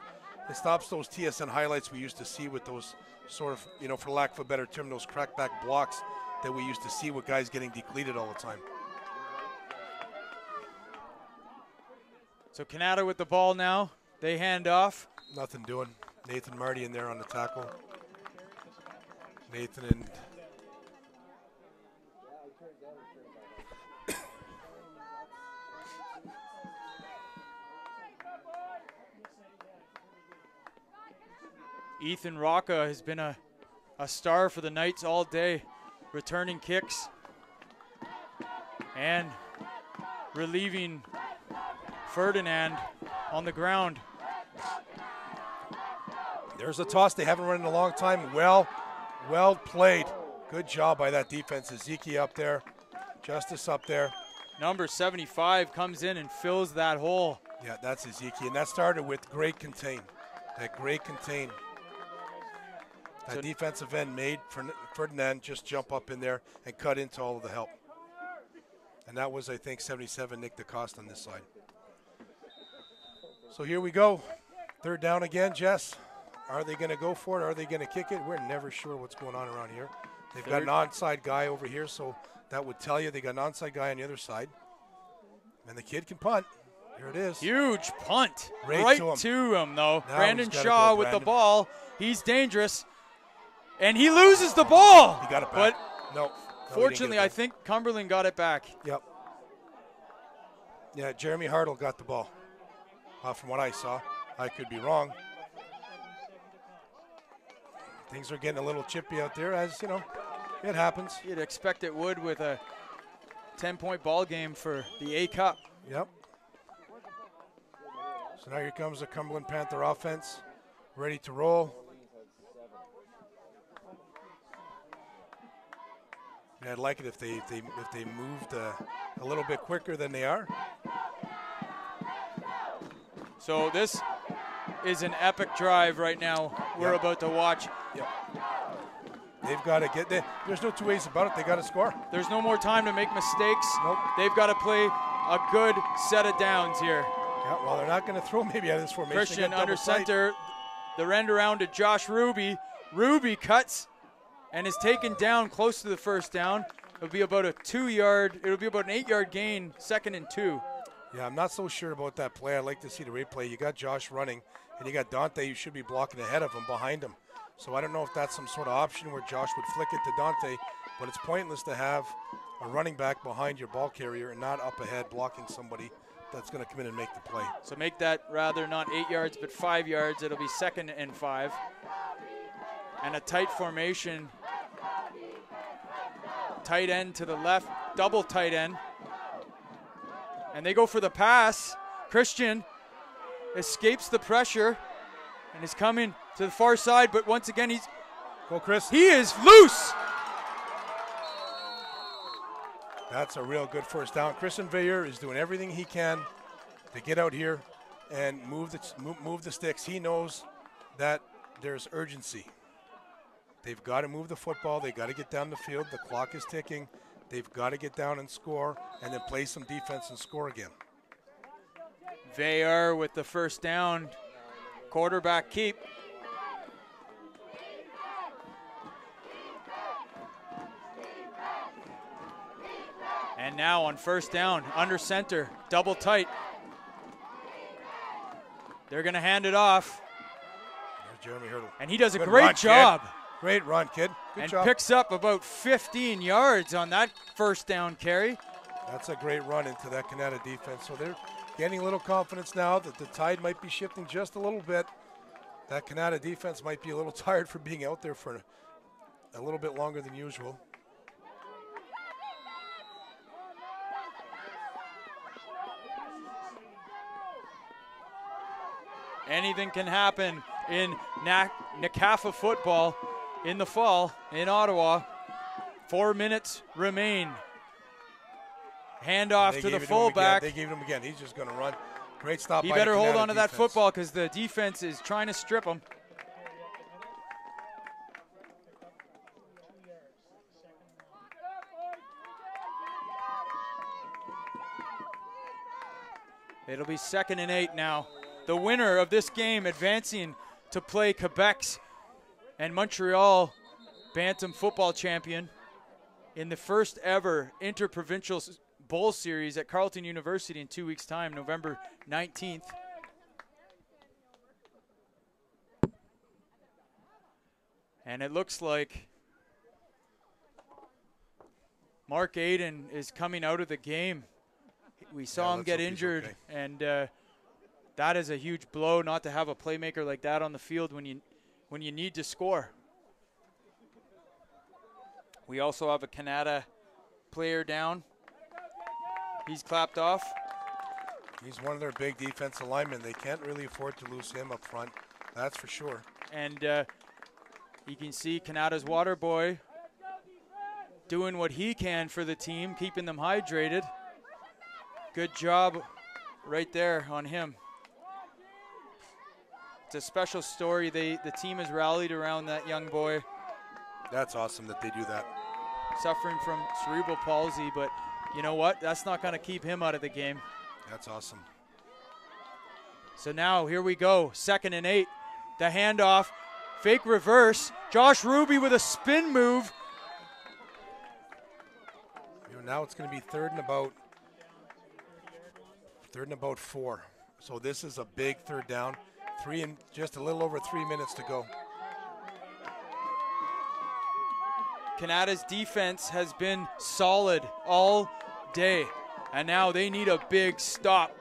those TSN highlights we used to see with those sort of, for lack of a better term, those crackback blocks that we used to see with guys getting depleted all the time. So Kanata with the ball now. They hand off. Nothing doing. Nathan Marty in there on the tackle. Nathan and Ethan Rocca has been a star for the Knights all day, returning kicks and relieving Ferdinand on the ground. There's a toss. They haven't run in a long time. Well played. Good job by that defense. Ezekiel up there. Justice up there. Number 75 comes in and fills that hole. Yeah, that's Ezekiel. And that started with great contain. That great contain. That So defensive end made Ferdinand just jump up in there and cut into all of the help. And that was, I think, 77, Nick DeCoste on this side. So here we go. Third down again, Jess. Are they going to go for it? Are they going to kick it? We're never sure what's going on around here. They've got an onside guy over here, so that would tell you they got an onside guy on the other side. And the kid can punt. Here it is. Huge punt. Right to him, though. Now Brandon he's gotta Shaw go, with the Brandon. ball. He's dangerous. And he loses the ball. He got it back. But No. fortunately, I think Cumberland got it back. Yep. Yeah, Jeremy Hartle got the ball. From what I saw. I could be wrong. Things are getting a little chippy out there, as, it happens. You'd expect it would with a 10-point ball game for the A-Cup. Yep. So now here comes the Cumberland Panther offense, ready to roll. Yeah, I'd like it if they moved a little bit quicker than they are. So this is an epic drive right now we're about to watch. Yep. They've got to get there. There's no two ways about it. They got to score. There's no more time to make mistakes. Nope. They've got to play a good set of downs here. Yeah, well, they're not going to throw maybe out of this formation. Christian under center. The rend around to Josh Ruby. Ruby cuts and is taken down close to the first down. It'll be about an 8-yard gain, 2nd and 2. Yeah, I'm not so sure about that play. I'd like to see the replay. You got Josh running, and you got Dante, who should be blocking ahead of him, behind him. So I don't know if that's some sort of option where Josh would flick it to Dante, but it's pointless to have a running back behind your ball carrier and not up ahead blocking somebody that's going to come in and make the play. So make that rather not 8 yards, but 5 yards. It'll be 2nd and 5. And a tight formation. Tight end to the left, double tight end. And they go for the pass. Christian escapes the pressure and is coming to the far side, but once again Go, Chris. he is loose. That's a real good first down. Christian Veilleur is doing everything he can to get out here and move the sticks. He knows that there's urgency. They've got to move the football. They've got to get down the field. The clock is ticking. They've got to get down and score and then play some defense and score again. Veilleur with the first down. Quarterback keep. And now on first down, under center, double tight. They're going to hand it off. There's Jeremy Hurdle. And he does a Good great run, job. Kid. Great run, kid. Good And job. picks up about 15 yards on that first down carry. That's a great run into that Kanata defense. So they're getting a little confidence now that the tide might be shifting just a little bit. That Kanata defense might be a little tired for being out there for a little bit longer than usual. Anything can happen. in NACAFA football in the fall in Ottawa. 4 minutes remain. Handoff to the fullback. They gave it him again. He's just going to run. Great stop. He by better the hold Kanata on to that defense. football because the defense is trying to strip him. It'll be 2nd and 8 now. The winner of this game advancing to play Quebec's and Montreal Bantam football champion in the first ever interprovincial bowl series at Carleton University in 2 weeks' time, November 19th. And it looks like Mark Aiden is coming out of the game. We saw him get injured, okay. and that is a huge blow not to have a playmaker like that on the field when you need to score. We also have a Kanata player down. He's clapped off. He's one of their big defensive linemen. They can't really afford to lose him up front. That's for sure. And you can see Kanata's water boy doing what he can for the team, keeping them hydrated. Good job right there on him. It's a special story. The team has rallied around that young boy. That's awesome that they do that. Suffering from cerebral palsy, but you know what? That's not going to keep him out of the game. That's awesome. So now here we go. 2nd and 8. The handoff. Fake reverse. Josh Ruby with a spin move. Now it's going to be third and about 4. So this is a big third down. Just a little over 3 minutes to go. Kanata's defense has been solid all day, and now they need a big stop.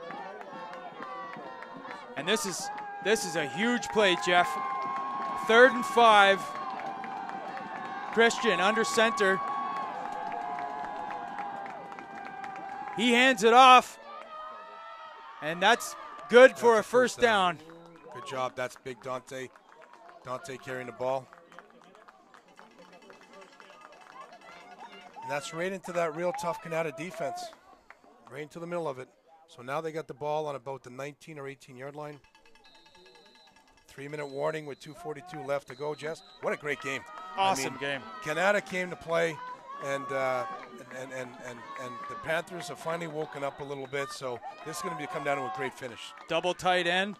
And this is a huge play, Jeff. 3rd and 5. Christian under center. He hands it off, and that's good for a first down. Good job. That's big Dante. Dante carrying the ball. And that's right into that real tough Kanata defense. Right into the middle of it. So now they got the ball on about the 19 or 18-yard line. 3-minute warning with 2:42 left to go, Jess. What a great game. Awesome game. Kanata came to play, and the Panthers have finally woken up a little bit, so this is going to come down to a great finish. Double tight end.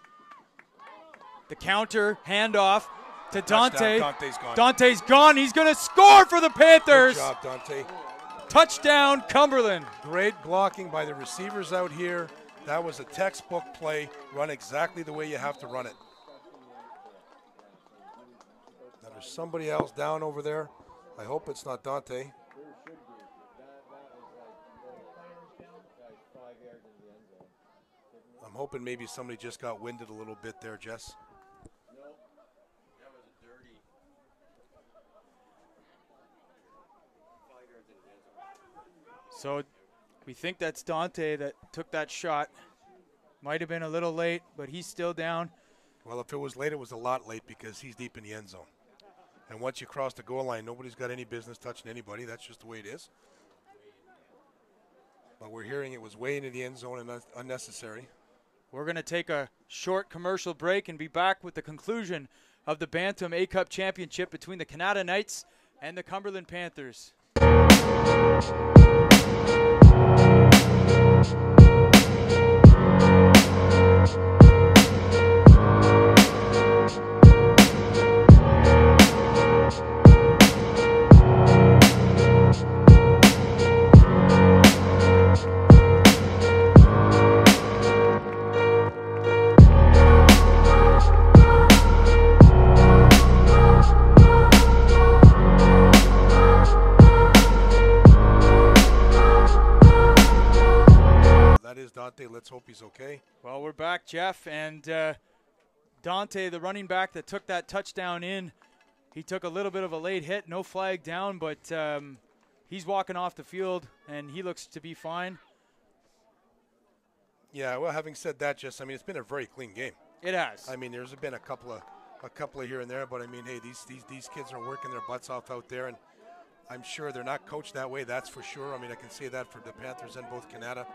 The counter, handoff to Dante. Dante's gone. Dante's gone. He's going to score for the Panthers. Good job, Dante. Touchdown, Cumberland. Great blocking by the receivers out here. That was a textbook play, run exactly the way you have to run it. Now there's somebody else down over there. I hope it's not Dante. I'm hoping maybe somebody just got winded a little bit there, Jess. So we think that's Dante that took that shot. Might have been a little late, but he's still down. Well, if it was late, it was a lot late because he's deep in the end zone. And once you cross the goal line, nobody's got any business touching anybody. That's just the way it is. But we're hearing it was way into the end zone and unnecessary. We're going to take a short commercial break and be back with the conclusion of the Bantam A-Cup Championship between the Kanata Knights and the Cumberland Panthers. Let's hope he's okay. Well, we're back, Jeff, and Dante, the running back that took that touchdown in, he took a little bit of a late hit, no flag down, but he's walking off the field, and he looks to be fine. Yeah, well, having said that, Jess, I mean, it's been a very clean game. It has. I mean, there's been a couple of a couple of here and there, but I mean, hey, these kids are working their butts off out there, and I'm sure they're not coached that way, that's for sure. I mean, I can say that for the Panthers and both Kanata.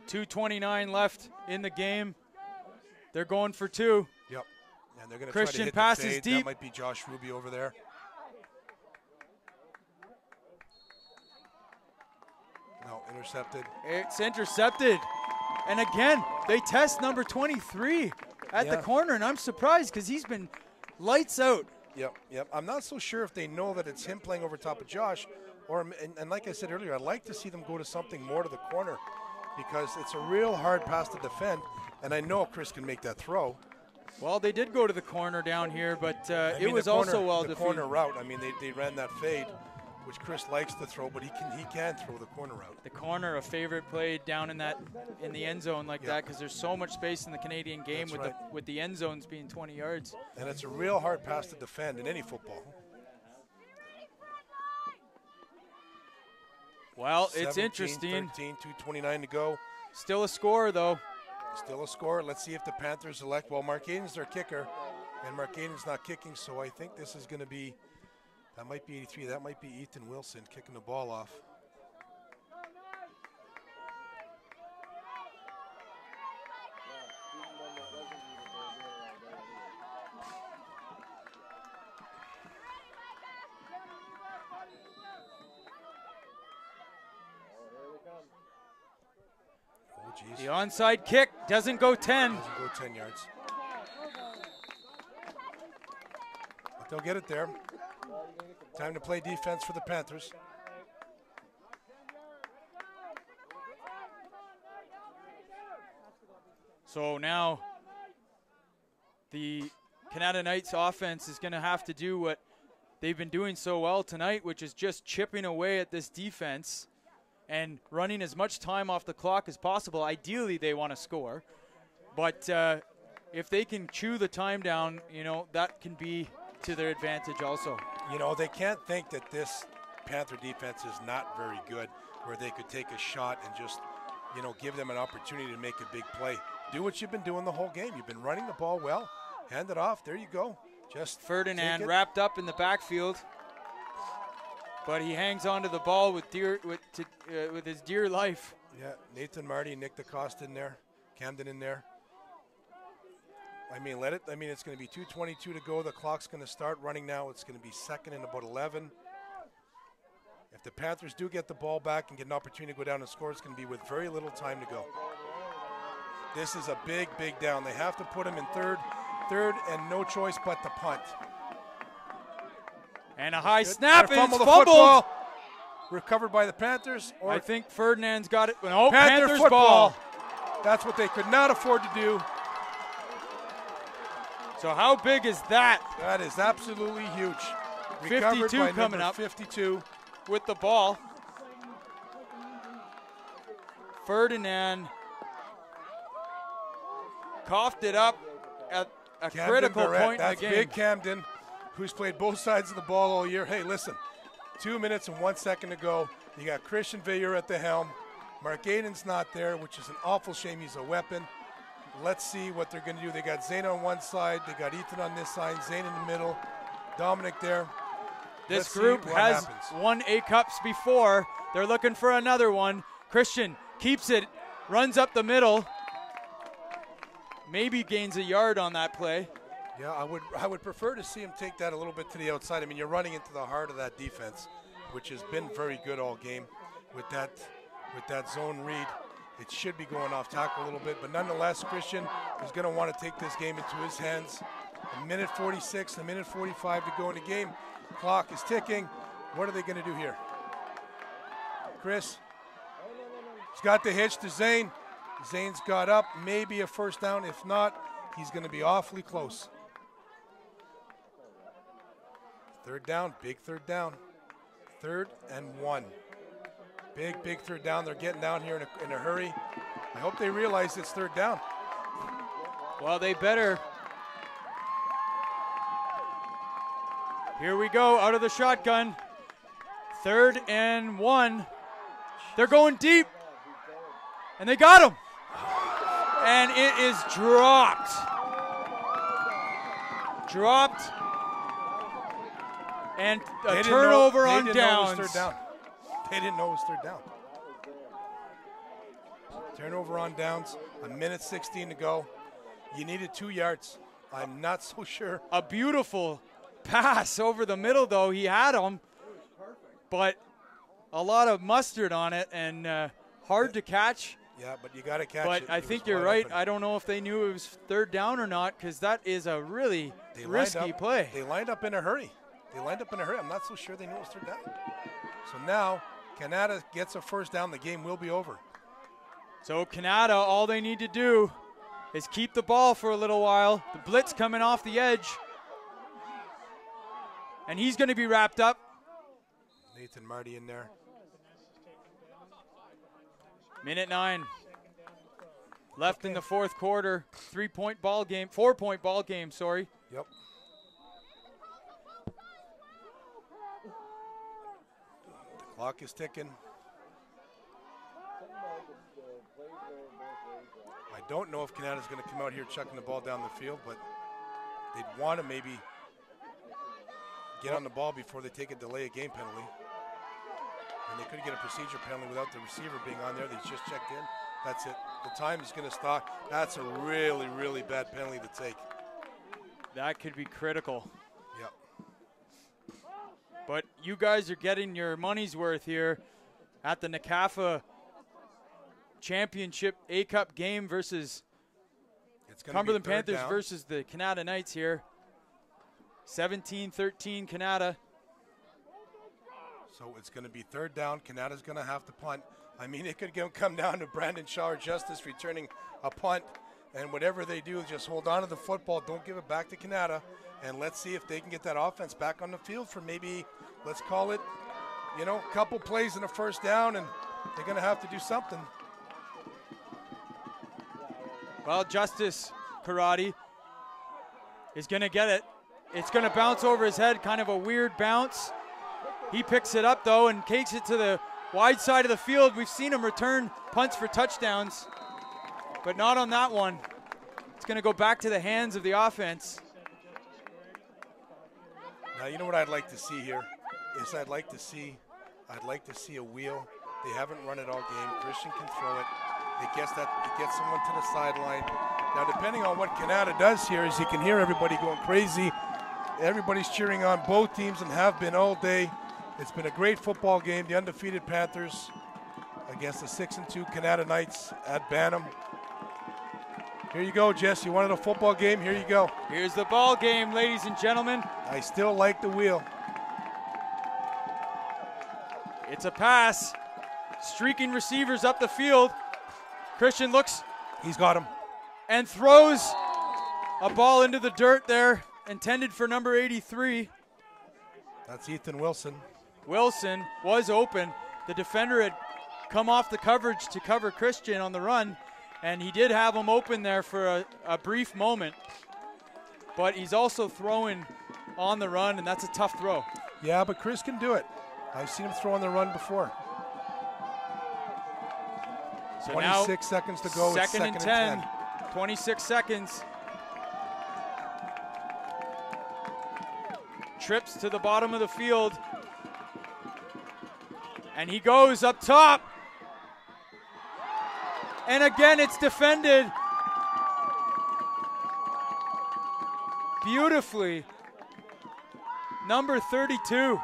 2:29 left in the game. They're going for two. Yep. And they're going to try to Christian hit passes the fade. deep. That might be Josh Ruby over there. No, intercepted. It's intercepted. And again, they test number 23 at the corner, and I'm surprised because he's been lights out. Yep. I'm not so sure if they know that it's him playing over top of Josh, or and like I said earlier, I'd like to see them go to something more to the corner because it's a real hard pass to defend, and I know Chris can make that throw. Well, they did go to the corner down here, but it was the corner, also well the defeated. corner route. I mean, they ran that fade, which Chris likes to throw, but he can throw the corner route. The corner, a favorite play down in the end zone like that, because there's so much space in the Canadian game with the end zones being 20 yards. And it's a real hard pass to defend in any football. Well, it's interesting. 13, 2:29 to go. Still a score, though. Still a score. Let's see if the Panthers elect. Well, Mark Aiden's their kicker, and Mark Aiden's not kicking, so I think this is going to be, that might be 83. That might be Ethan Wilson kicking the ball off. The onside kick doesn't go 10. Doesn't go 10 yards. But they'll get it there. Time to play defense for the Panthers. So now the Kanata Knights offense is going to have to do what they've been doing so well tonight, which is just chipping away at this defense and running as much time off the clock as possible. Ideally, they want to score. But if they can chew the time down, that can be to their advantage also. They can't think that this Panther defense is not very good, where they could take a shot and just, give them an opportunity to make a big play. Do what you've been doing the whole game. You've been running the ball well. Hand it off. There you go. Just Ferdinand wrapped up in the backfield, but he hangs onto the ball with his dear life. Yeah, Nathan Marty, Nick DeCosta in there, Camden in there. I mean, it's going to be 2:22 to go. The clock's going to start running now. It's going to be second and about 11. If the Panthers do get the ball back and get an opportunity to go down and score, it's going to be with very little time to go. This is a big, big down. They have to put him in third, and no choice but to punt. And a high snap, and it's fumbled. Football. Recovered by the Panthers. I think Ferdinand's got it. Oh, Panthers ball. football. That's what they could not afford to do. So how big is that? That is absolutely huge. 52 coming up. 52 with the ball. Ferdinand coughed it up at a critical point in the game. That's big Camden, who's played both sides of the ball all year. Hey, listen, 2 minutes and 1 second to go. You got Christian Veilleur at the helm. Mark Aiden's not there, which is an awful shame. He's a weapon. Let's see what they're going to do. They got Zane on one side. They got Ethan on this side. Zane in the middle. Dominic there. This group has won A-Cups before. They're looking for another one. Christian keeps it, runs up the middle. Maybe gains a yard on that play. Yeah, I would prefer to see him take that a little bit to the outside. I mean, you're running into the heart of that defense, which has been very good all game with that zone read. It should be going off tackle a little bit, but nonetheless, Christian is going to want to take this game into his hands. A minute 46, a minute 45 to go in the game. Clock is ticking. What are they going to do here? Chris, he's got the hitch to Zane. Zane's got up, maybe a first down. If not, he's going to be awfully close. Third down, big third down. 3rd and 1. Big third down. They're getting down here in a hurry. I hope they realize it's third down. Well, they better. Here we go, out of the shotgun. 3rd and 1. They're going deep. And they got him. And it is dropped. Dropped. And a turnover on downs. They didn't know it was third down. Turnover on downs. A minute 16 to go. You needed 2 yards. I'm not so sure. A beautiful pass over the middle, though. He had him, but a lot of mustard on it and hard to catch. Yeah, but you got to catch but it. I think you're right. I don't know if they knew it was third down or not, because that is a really risky play. They lined up in a hurry. I'm not so sure they knew it was third down. So now Kanata gets a first down. The game will be over. So Kanata, all they need to do is keep the ball for a little while. The blitz coming off the edge. And he's going to be wrapped up. Nathan Marty in there. Minute 9 left in the fourth quarter. 4-point ball game, sorry. Yep. The clock is ticking. I don't know if Kanata's going to come out here chucking the ball down the field, but they'd want to maybe get on the ball before they take a delay of game penalty. And they could get a procedure penalty without the receiver being on there. They just checked in. That's it. The time is going to stop. That's a really, really bad penalty to take. That could be critical. Yep. But you guys are getting your money's worth here at the NCAFA Championship A-Cup game versus Cumberland Panthers versus the Kanata Knights here. 17-13 Kanata. So it's going to be third down. Kanata's going to have to punt. I mean, it could come down to Brandon Shaw or Justice returning a punt. And whatever they do, just hold on to the football. Don't give it back to Kanata. And let's see if they can get that offense back on the field for maybe, let's call it, a couple plays in a first down. And they're going to have to do something. Well, Justice Karate is going to get it. It's going to bounce over his head, kind of a weird bounce. He picks it up, though, and takes it to the wide side of the field. We've seen him return punts for touchdowns, but not on that one. It's going to go back to the hands of the offense. Now, you know what I'd like to see here is I'd like to see a wheel. They haven't run it all game. Christian can throw it. It gets someone to the sideline. Now, depending on what Kanata does here, is you can hear everybody going crazy. Everybody's cheering on both teams and have been all day. It's been a great football game. The undefeated Panthers against the 6-2 Kanata Knights at Bantam. Here you go, Jess. You wanted a football game? Here you go. Here's the ball game, ladies and gentlemen. I still like the wheel. It's a pass. Streaking receivers up the field. Christian looks. He's got him. And throws a ball into the dirt there, intended for number 83. That's Ethan Wilson. Wilson was open. The defender had come off the coverage to cover Christian on the run, and he did have him open there for a brief moment. But he's also throwing on the run, and that's a tough throw. Yeah, but Chris can do it. I've seen him throw on the run before. So 26 seconds to go. Second and 10. 26 seconds. Trips to the bottom of the field. And he goes up top. And again, it's defended beautifully. Number 32.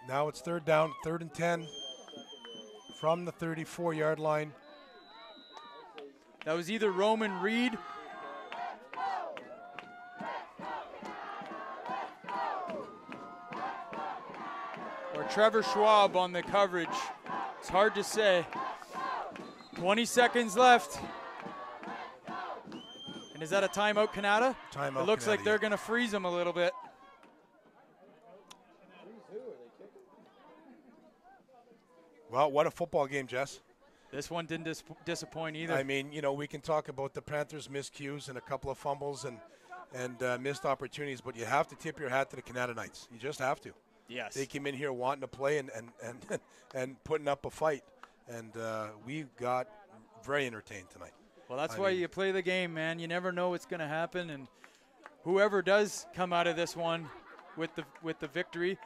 Now it's third down, 3rd and 10 from the 34-yard line. That was either Roman Reed or Trevor Schwab on the coverage. It's hard to say. 20 seconds left. And is that a timeout, Kanata? Timeout. It looks Kanata, like they're going to freeze him a little bit. Well, what a football game, Jess. This one didn't disappoint either. I mean, we can talk about the Panthers' miscues and a couple of fumbles and missed opportunities, but you have to tip your hat to the Kanata Knights. You just have to. Yes. They came in here wanting to play and putting up a fight. and we got very entertained tonight. Well, that's why you play the game, man. You never know what's going to happen, and whoever does come out of this one with the victory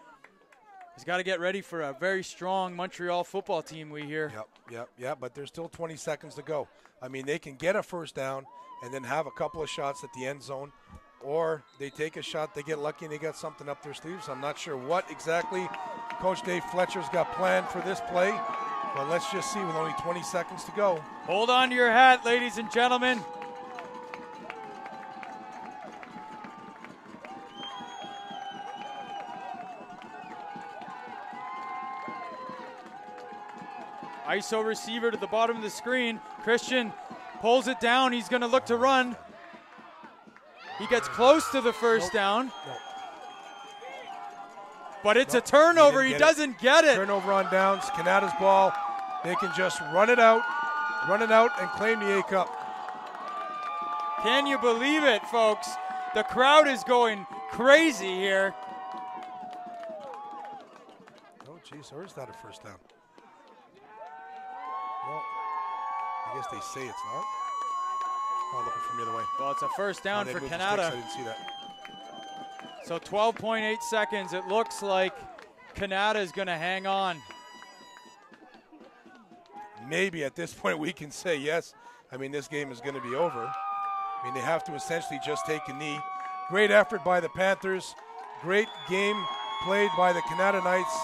has got to get ready for a very strong Montreal football team, we hear. Yep, but there's still 20 seconds to go. I mean, they can get a first down and then have a couple of shots at the end zone, or they take a shot, they get lucky, and they got something up their sleeves. I'm not sure what exactly Coach Dave Fletcher's got planned for this play, but let's just see with only 20 seconds to go. Hold on to your hat, ladies and gentlemen. ISO receiver to the bottom of the screen. Christian pulls it down. He's going to look to run. He gets close to the first down. But it's a turnover. He doesn't get it. Turnover on downs. Kanata's ball. They can just run it out, and claim the A Cup. Can you believe it, folks? The crowd is going crazy here. Oh, geez, or is that a first down? Well, I guess they say it's not. Oh, looking from the other way. Well, it's a first down for Kanata. I didn't see that. So 12.8 seconds. It looks like Kanata is going to hang on. Maybe at this point we can say yes. I mean, this game is going to be over. I mean, they have to essentially just take a knee. Great effort by the Panthers. Great game played by the Kanata Knights.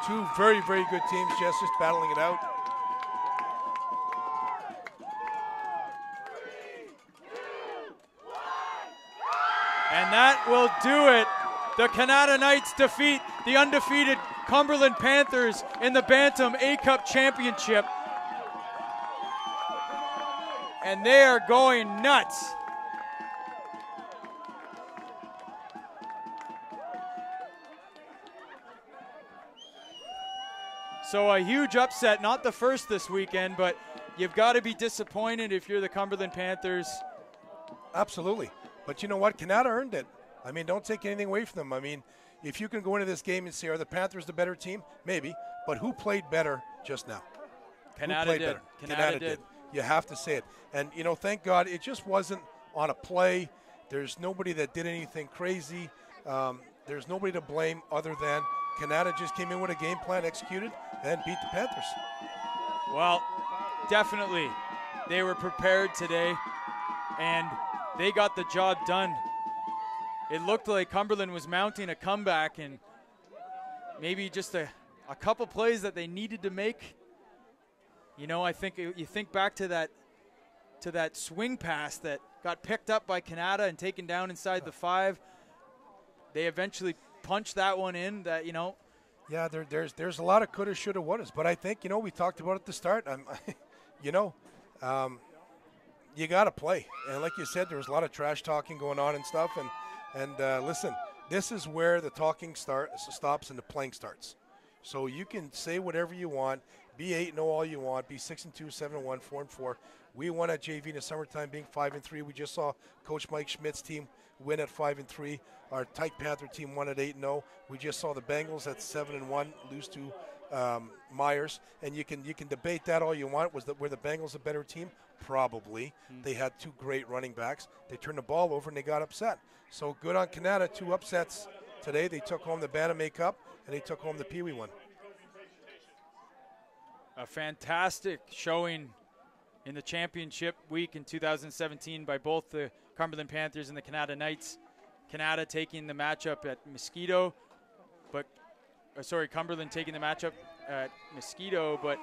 Two very, very good teams just battling it out. And that will do it. The Kanata Knights defeat the undefeated Cumberland Panthers in the Bantam A-Cup Championship. And they are going nuts. So a huge upset, not the first this weekend, but you've got to be disappointed if you're the Cumberland Panthers. Absolutely. But you know what? Kanata earned it. I mean, don't take anything away from them. I mean, if you can go into this game and say, are the Panthers the better team? Maybe. But who played better just now? Kanata did. Kanata did. You have to say it. And, you know, thank God it just wasn't on a play. There's nobody that did anything crazy. There's nobody to blame other than Kanata just came in with a game plan, executed, and beat the Panthers. Well, definitely. They were prepared today, and they got the job done. It looked like Cumberland was mounting a comeback, and maybe just a couple plays that they needed to make. You know, I think you think back to that swing pass that got picked up by Kanata and taken down inside the 5. They eventually punched that one in. That, you know. Yeah, there's a lot of coulda, shoulda, wouldas, but I think, you know, we talked about it at the start. You know, you got to play, and like you said, there was a lot of trash talking going on and stuff. And listen, this is where the talking stops and the playing starts. So you can say whatever you want, be 8-0 all you want, be 6-2, 7-1, 4-4. We won at JV in the summertime, being 5-3. We just saw Coach Mike Schmidt's team win at 5-3. Our Tight Panther team won at 8-0. We just saw the Bengals at 7-1 lose to Myers, and you can debate that all you want. Were the Bengals a better team? Probably. They had 2 great running backs. They turned the ball over and they got upset. So good on Kanata. 2 upsets today. They took home the Bantam A Cup and they took home the Pee Wee one. A fantastic showing in the championship week in 2017 by both the Cumberland Panthers and the Kanata Knights. Kanata taking the matchup at Mosquito, Cumberland taking the matchup at Mosquito, but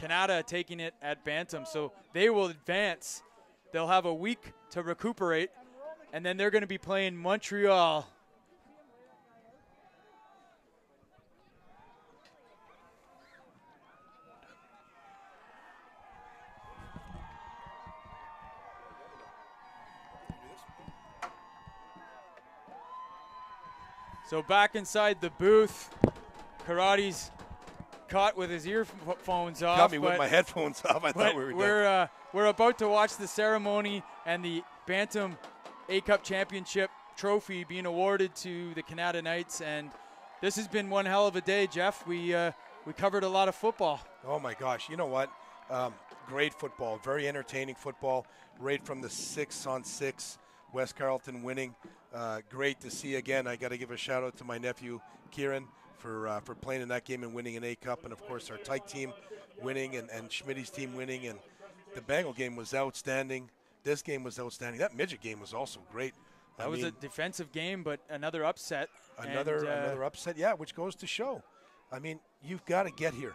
Kanata taking it at Bantam. So they will advance. They'll have a week to recuperate, and then they're going to be playing Montreal. So back inside the booth, Karate's caught with his earphones off. Got me with my headphones off. I thought we were done. We're about to watch the ceremony and the Bantam A-Cup Championship trophy being awarded to the Kanata Knights, and this has been one hell of a day, Jeff. We we covered a lot of football. Oh my gosh! You know what? Great football, very entertaining football. Right from the 6-on-6, West Carleton winning. Great to see again. I got to give a shout out to my nephew Kieran for playing in that game and winning an A Cup, and of course our Tyke team winning and Schmidt's team winning. And the Bengal game was outstanding. This game was outstanding. That midget game was also great. That was a defensive game, but another upset. Another upset, yeah, which goes to show. I mean, you've got to get here.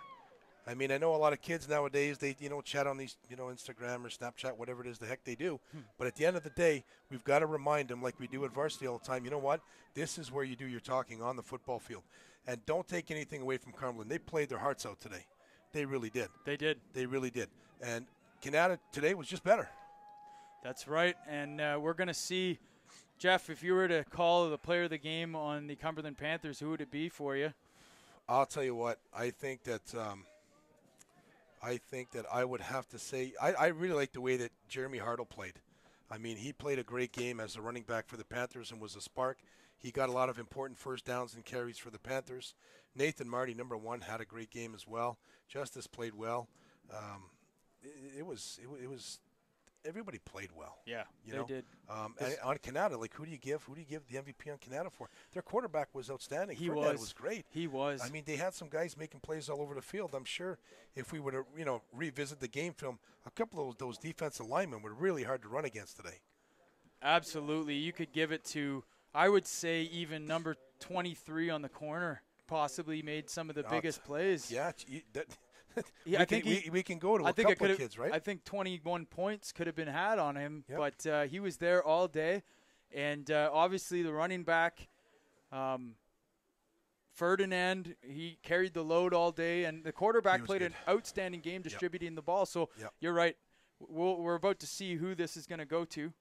I mean, I know a lot of kids nowadays, they, chat on these, Instagram or Snapchat, whatever it is the heck they do. But at the end of the day, we've got to remind them, like we do at varsity all the time, you know what? This is where you do your talking on the football field. And don't take anything away from Cumberland. They played their hearts out today. They really did. They did. They really did. And Kanata today was just better. That's right. And we're going to see, Jeff, if you were to call the player of the game on the Cumberland Panthers, who would it be for you? I'll tell you what. I think that I would have to say I really like the way that Jeremy Hartle played. I mean, he played a great game as a running back for the Panthers and was a spark. He got a lot of important first downs and carries for the Panthers. Nathan Marty, number 1, had a great game as well. Justice played well. It was everybody played well. Yeah, they did. And on Kanata, like who do you give the MVP on Kanata for? Their quarterback was outstanding. He Ferdinand was. was great. He was. I mean, they had some guys making plays all over the field. I'm sure if we were to revisit the game film, a couple of those defensive linemen were really hard to run against today. Absolutely, you could give it to, I would say, even number 23 on the corner possibly made some of the biggest plays. Yeah, I think we can go to a couple of kids, right? I think 21 points could have been had on him, Yep. but he was there all day. And obviously the running back, Ferdinand, he carried the load all day. And the quarterback played an outstanding game distributing the ball. So you're right. We're about to see who this is going to go to.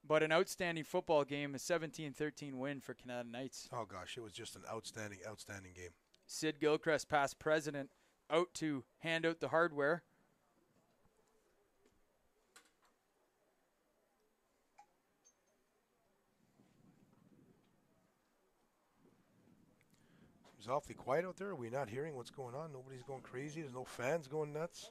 But an outstanding football game, a 17-13 win for Kanata Knights. Oh, gosh, it was just an outstanding game. Sid Gilchrist, past president, out to hand out the hardware. It's awfully quiet out there. Are we not hearing what's going on? Nobody's going crazy. There's no fans going nuts.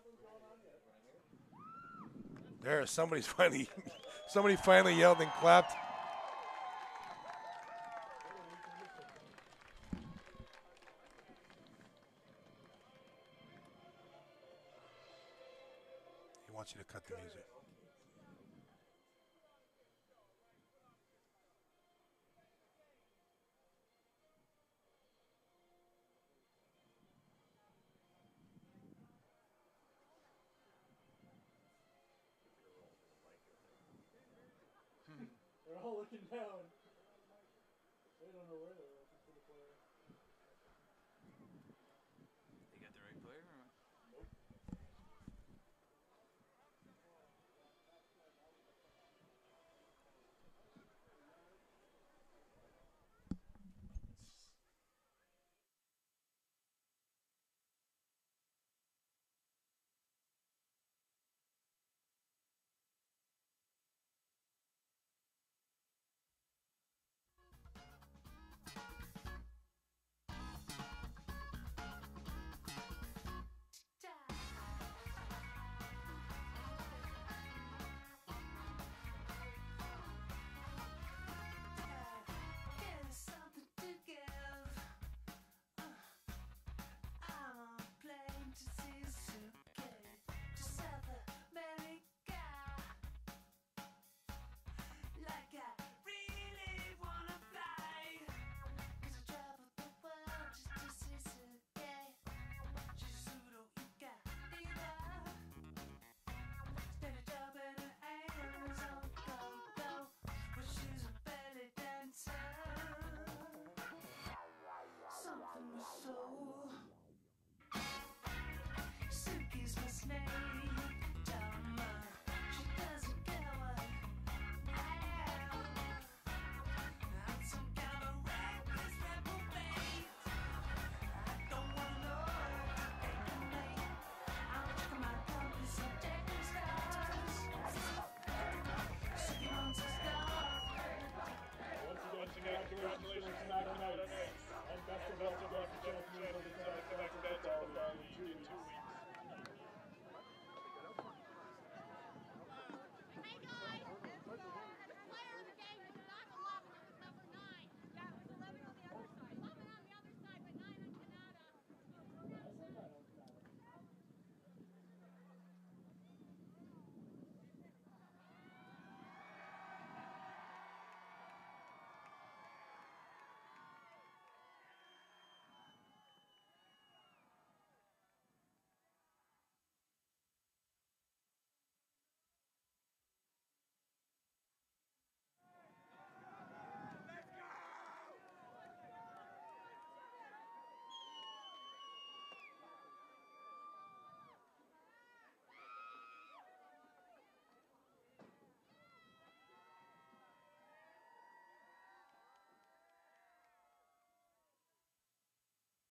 There, somebody finally yelled and clapped. He wants you to cut the music. They're all looking down. They don't know where